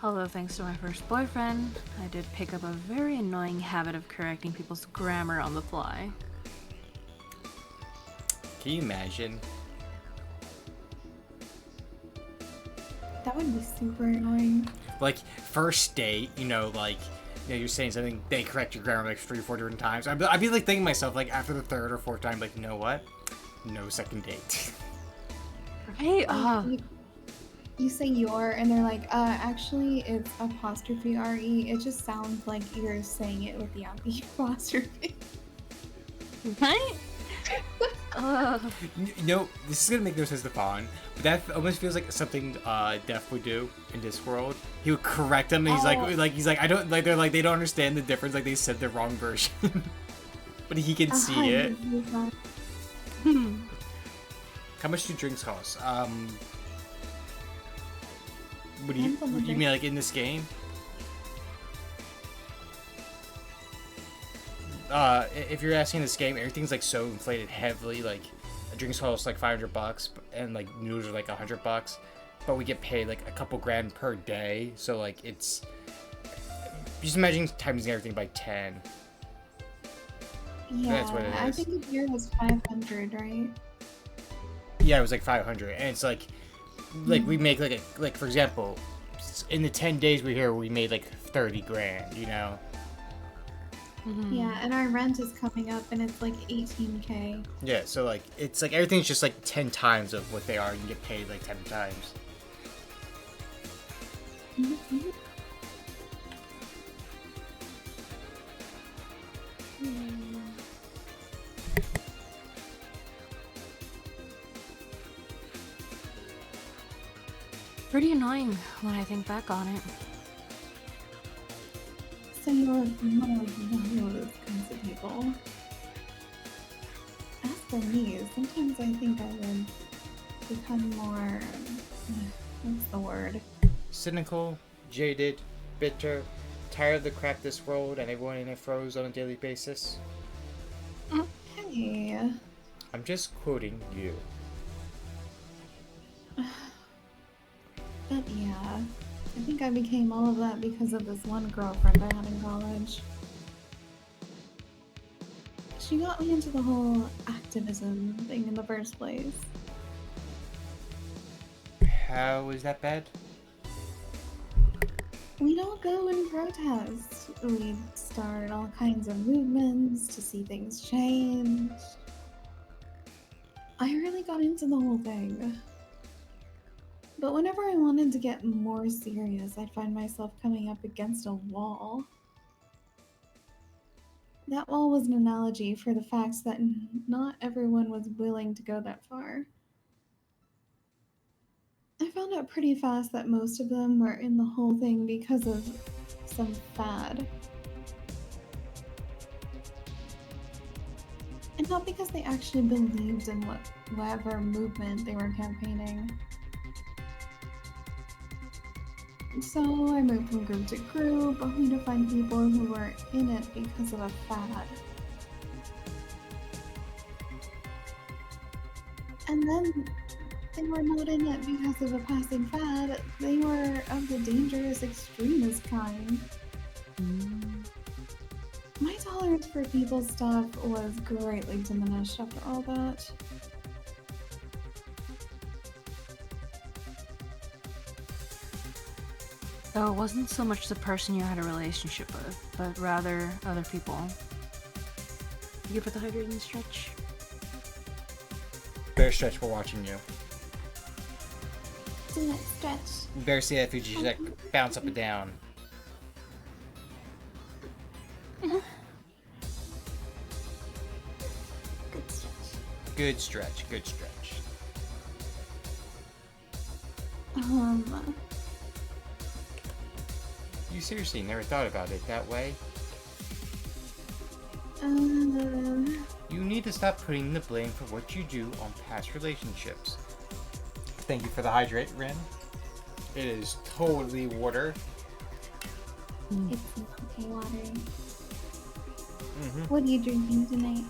Although thanks to my first boyfriend, I did pick up a very annoying habit of correcting people's grammar on the fly. Can you imagine? That would be super annoying. Like, first date, you know, like, you know, you're saying something, they correct your grammar like 3 or 4 different times. I'd be like thinking to myself, like, after the 3rd or 4th time, like, you know what? No second date. Right? You say your, and they're like, actually, it's apostrophe re. It just sounds like you're saying it with the apostrophe. Right? You know, this is gonna make no sense to Fawn, but that almost feels like something Def would do in this world. He would correct them, and he's like, I don't like. They're like, they don't understand the difference. Like they said the wrong version, but he can see it. How much do drinks cost? What do you mean, like in this game? If you're asking this game, everything's like so inflated heavily. Like, a drinks cost like $500, and like noodles are like $100, but we get paid like a couple grand per day. So like it's just imagine times everything by 10. Yeah, That's what it I is. think a beer was 500, right? Yeah, it was like 500, and it's like we make like for example, in the 10 days we're here, we made like 30 grand. You know. Yeah, and our rent is coming up, and it's like 18K. Yeah, so like it's like everything's just like 10 times of what they are. You get paid like 10 times. Mm-hmm. 'Pretty annoying when I think back on it. So you're one of those kinds of people. As for me, sometimes I think I would become more, what's the word? Cynical, jaded, bitter, tired of the crap this world and everyone in it throws on a daily basis. Hey. I'm just quoting you. But yeah, I think I became all of that because of this one girlfriend I had in college. She got me into the whole activism thing in the first place. How is that bad? We'd all go and protest. We'd start all kinds of movements to see things change. I really got into the whole thing. But whenever I wanted to get more serious, I'd find myself coming up against a wall. That wall was an analogy for the fact that not everyone was willing to go that far. I found out pretty fast that most of them were in the whole thing because of some fad. And not because they actually believed in whatever movement they were campaigning. So I moved from group to group, only to find people who were in it because of a fad. And then They were not in it because of a passing fad. They were of the dangerous extremist kind. My tolerance for people's stuff was greatly diminished after all that. So it wasn't so much the person you had a relationship with, but rather other people. You put the hydrating stretch? Bear stretch, we're watching you. Do it, stretch. Bear see that Fuji like bounce up and down. Good stretch. Good stretch, good stretch. You seriously never thought about it that way? You need to stop putting the blame for what you do on past relationships. Thank you for the hydrate, Ren. It is totally water. It's okay water. What are you drinking tonight?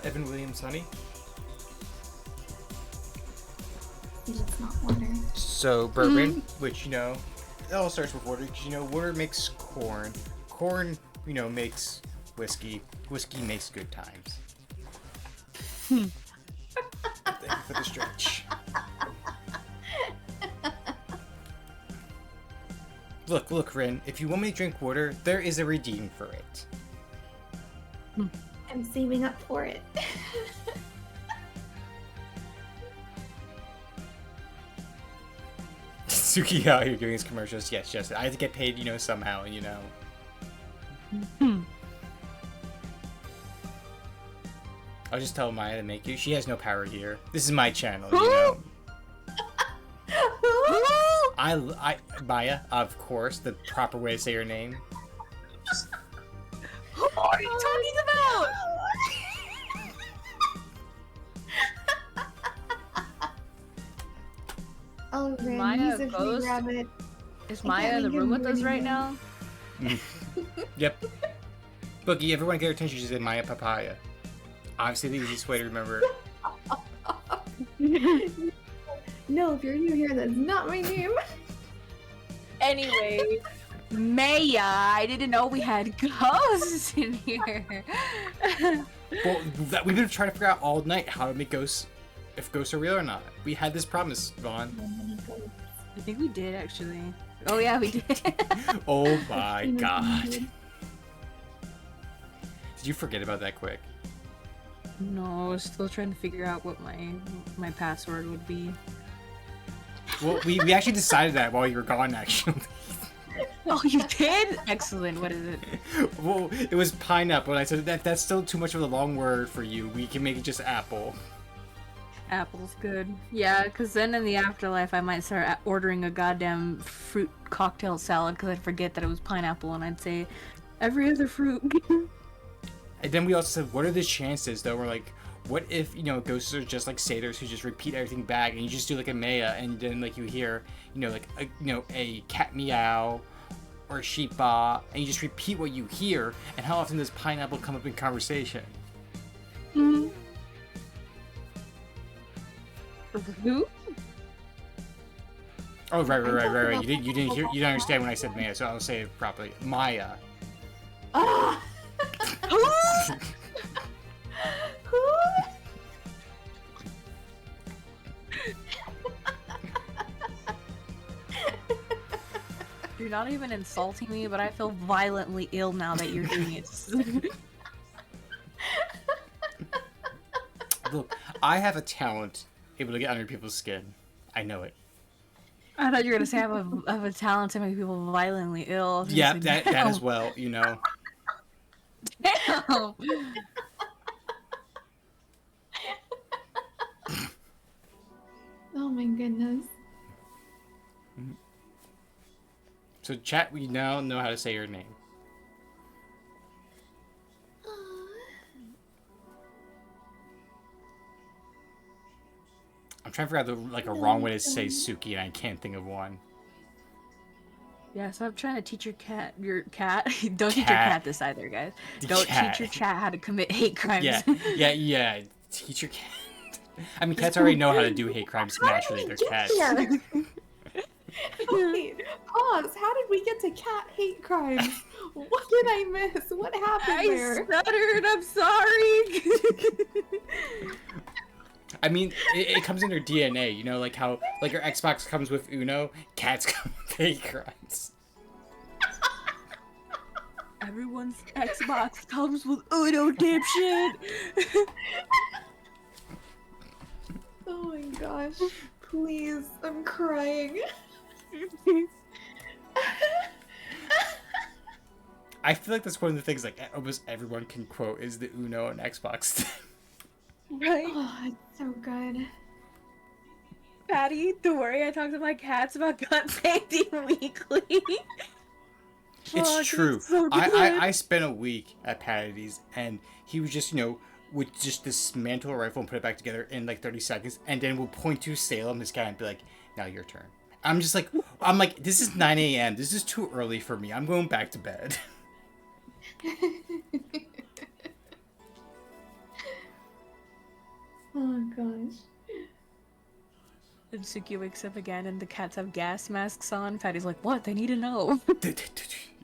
Evan Williams honey. It's not water. So bourbon, which it all starts with water because water makes corn. Corn, makes whiskey. Whiskey makes good times. Thank you for the stretch. Look, Rin. If you want me to drink water, there is a redeem for it. I'm saving up for it. Suki out here doing his commercials. Yes. I have to get paid, somehow, I'll just tell Maya to make you. She has no power here. This is my channel, Maya, of course, the proper way to say your name. What are you talking about? Oh, Ren, Maya he's a free Ghost? rabbit. Is I Maya can't in the make room him with us do right anything. now? Yep. Boogie, everyone get her attention. She said Maya Papaya. Obviously, the easiest way to remember. No, if you're new here, that's not my name. Anyway, Maya, I didn't know we had ghosts in here. Well, we've been trying to figure out all night how to make ghosts, if ghosts are real or not. We had this promise, Vaughn. I think we did actually. Oh yeah, we did. Oh my god. Did you forget about that quick? No, I was still trying to figure out what my password would be. Well, we actually decided that while you were gone, actually. Oh, you did? Excellent. What is it? Well, it was pineapple, and I said that's still too much of a long word for you. We can make it just apple. Apple's good. Yeah, because then in the afterlife, I might start ordering a goddamn fruit cocktail salad because I'd forget that it was pineapple, and I'd say every other fruit. And then we also said, what are the chances, though? We're like, what if, ghosts are just like satyrs who just repeat everything back, and you just do like a Maya, and then like you hear, a cat meow or a sheep baa, and you just repeat what you hear, and how often does pineapple come up in conversation? Who? Oh, right. You didn't understand when I said Maya, so I'll say it properly. Maya. Ah! Who? You're not even insulting me, but I feel violently ill now that you're doing it. Look, I have a talent able to get under people's skin. I know it. I thought you were gonna say I have a talent to make people violently ill. Yeah, Like, that as well, Damn. Oh my goodness. So chat, we now know how to say your name. I'm trying to figure out a wrong way to say Suki, and I can't think of one. Yeah, so I'm trying to teach your cat. Don't teach your cat this either, guys. Don't teach your cat how to commit hate crimes. Yeah. Teach your cat. I mean, cats already know how to do hate crimes naturally. They're cats. Wait, pause. How did we get to cat hate crimes? What did I miss? What happened there? stuttered. I'm sorry. I mean, it comes in their DNA, you know, like how like your Xbox comes with Uno, cats come with hate crimes. Everyone's Xbox comes with Uno, dipshit. Oh my gosh. Please, I'm crying. I feel like that's one of the things like almost everyone can quote is the Uno and Xbox. Right? Oh, it's so good. Patty, don't worry, I talk to my cats about gun safety weekly. It's Fuck, true. so good. I spent a week at Patty's and he was just, you know, would just dismantle a rifle and put it back together in like 30 seconds and then would point to Salem, his cat, and be like, now your turn. I'm like, this is 9 a.m. This is too early for me. I'm going back to bed. Oh gosh. And Suki wakes up again and the cats have gas masks on. Patty's like, what? They need to know.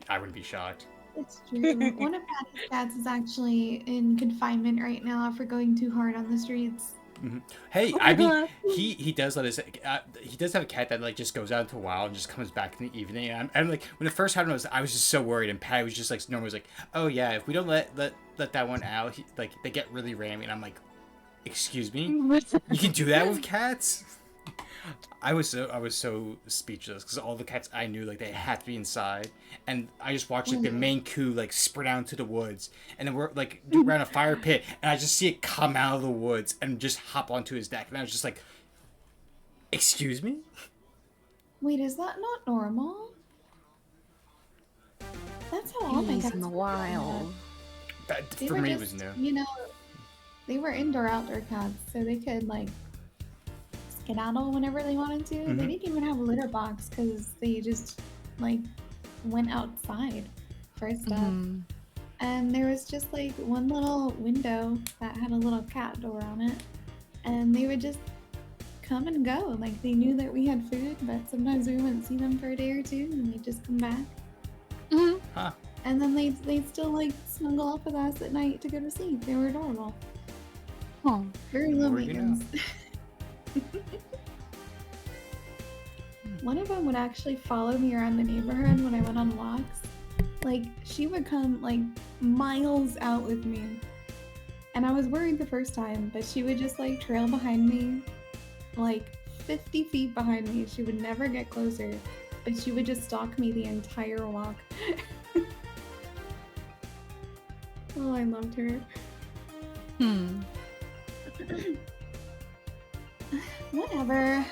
I wouldn't be shocked. It's true. One of Patty's cats is actually in confinement right now for going too hard on the streets. Mm-hmm. Hey, Oh I my mean, God. he does let us. He does have a cat that like just goes out into the wild and just comes back in the evening. And I'm like, when it first happened, I was just so worried. And Patty was just like, normally was like, oh yeah, if we don't let that one out, like they get really rammy. And I'm like, excuse me, you can do that with cats? I was so speechless because all the cats I knew, like, they had to be inside, and I just watched like the main coup like sprint out into the woods, and then we're like around a fire pit, and I just see it come out of the woods and just hop onto his neck, and I was just like, excuse me? Wait, is that not normal? That's how all my He's cats in the were. wild. That They for were me just, was new. you know, they were indoor-outdoor cats, so they could like skedaddle whenever they wanted to. Mhm. They didn't even have a litter box because they just like went outside for stuff. Mhm. And there was just like one little window that had a little cat door on it, and they would just come and go. Like they knew that we had food, but sometimes we wouldn't see them for a day or two, and they'd just come back. Mhm. Huh. And then they'd still like snuggle up with us at night to go to sleep. They were adorable. Oh. Very low More you know. maintenance. One of them would actually follow me around the neighborhood when I went on walks. Like, she would come like miles out with me. And I was worried the first time, but she would just like trail behind me, like 50 feet behind me. She would never get closer, but she would just stalk me the entire walk. Oh, I loved her. Whatever.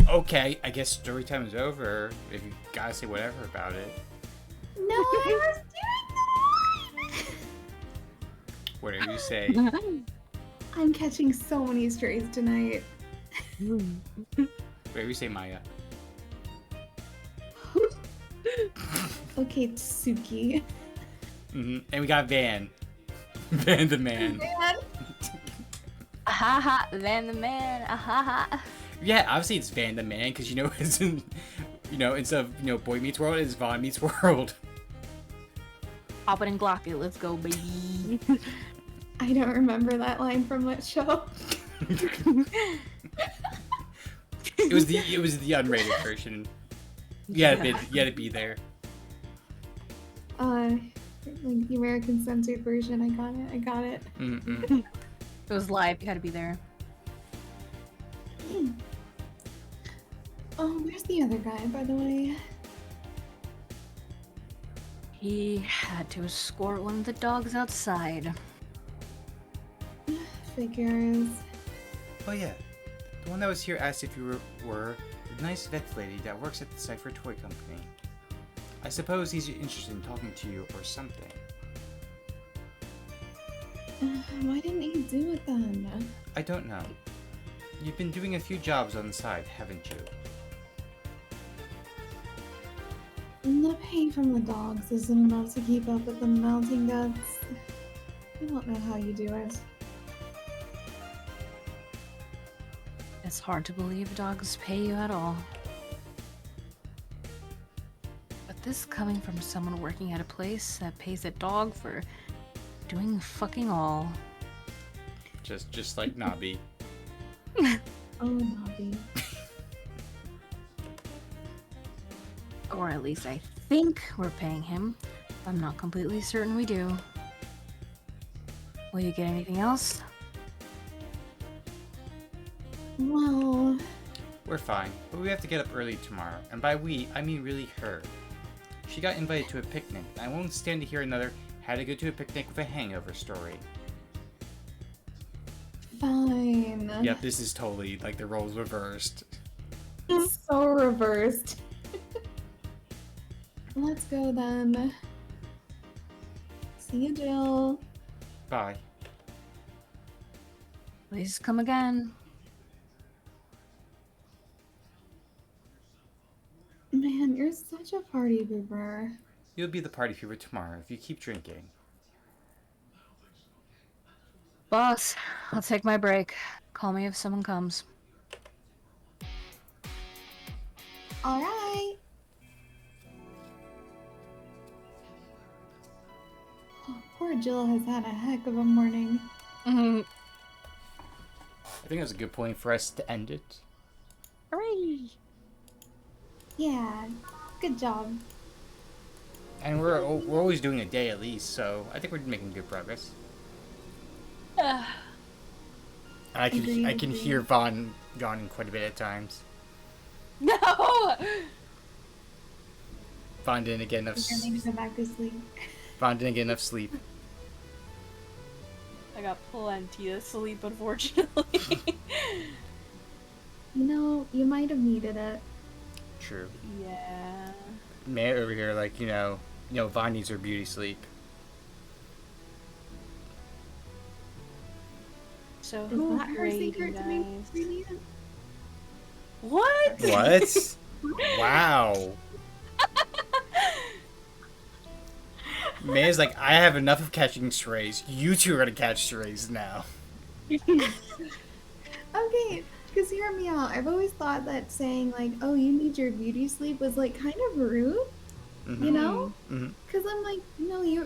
Okay, I guess story time is over. If you guys say whatever about it. No, I was doing Whatever you say. that! I'm catching so many strays tonight. Whatever you say, Maya. Okay, Tsuki. Mm-hmm. And we got Van. Van the man. Man. Ahaha, Van the man. Ahaha. Yeah, obviously it's Van the man because you know it's in, you know, instead of Boy Meets World, it's Vaughn Meets World. Pop it and Glock it. Let's go, baby. I don't remember that line from that show. It was the unrated version. You had to be there. Like the American censored version. I got it. Mm-mm. It was live. You had to be there. Oh, where's the other guy, by the way? He had to escort one of the dogs outside. Figures. Oh yeah, the one that was here asked if you were the nice vet lady that works at the Cypher Toy Company. I suppose he's interested in talking to you or something. Why didn't he do it then? I don't know. You've been doing a few jobs on the side, haven't you? The pay from the dogs isn't enough to keep up with the melting guts. I don't know how you do it. It's hard to believe dogs pay you at all. But this coming from someone working at a place that pays a dog for doing fucking all. Just like Nobby. Oh, Nobby. Or at least I think we're paying him. I'm not completely certain we do. Will you get anything else? Well, We're fine, but we have to get up early tomorrow. And by we, I mean really her. She got invited to a picnic, and I won't stand to hear another had to go to a picnic with a hangover story. fine. Yep, this is totally like the roles reversed. So reversed. Let's go then. See you, Jill. Bye. Please come again. Man, you're such a party pooper. You'll be the party fever tomorrow if you keep drinking. Boss, I'll take my break. Call me if someone comes. All right. Oh, poor Jill has had a heck of a morning. Mm-hmm. I think that's a good point for us to end it. Hooray! Yeah, good job. And we're always doing a day at least, so I think we're making good progress. And I can Agreed. hear Vaughn yawning quite a bit at times. No! Vaughn didn't get enough. I need to go back to sleep. Vaughn didn't get enough sleep. I got plenty of sleep, unfortunately. You know, you might have needed it. True. Yeah. Man over here, like, you know, Vaughn needs her beauty sleep. So Is who that her rating, secret to guys? being brilliant? What? What? Wow. Man's like, I have enough of catching strays. You two are gonna catch strays now. Okay, because hear me out. I've always thought that saying, like, oh, you need your beauty sleep was, like, kind of rude, you know? Mm-hmm. Because I'm like, no, you're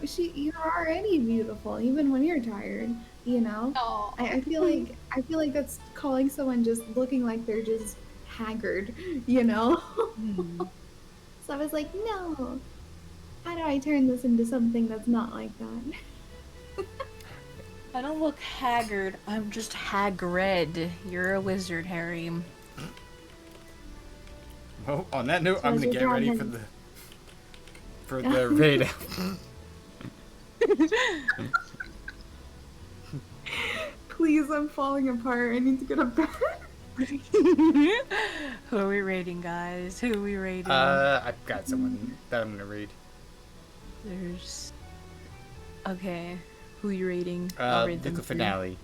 already beautiful, even when you're tired, you know? Oh. I feel like that's calling someone just looking like they're just haggard, you know? So I was like, no. How do I turn this into something that's not like that? I don't look haggard. I'm just Hagrid. You're a wizard, Harry. Well, on that note, So I'm is gonna your get ready dragon. for the raid. Please, I'm falling apart. I need to go to bed. Who are we rating, guys? Who are we rating? I've got someone that I'm gonna read. There's... Okay. Who are you rating? I'll rate them The three. finale.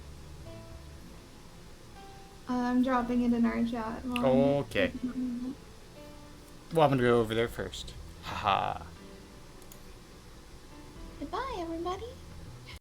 I'm dropping it in our chat. Okay. Well, I'm gonna go over there first. Haha. Goodbye, everybody.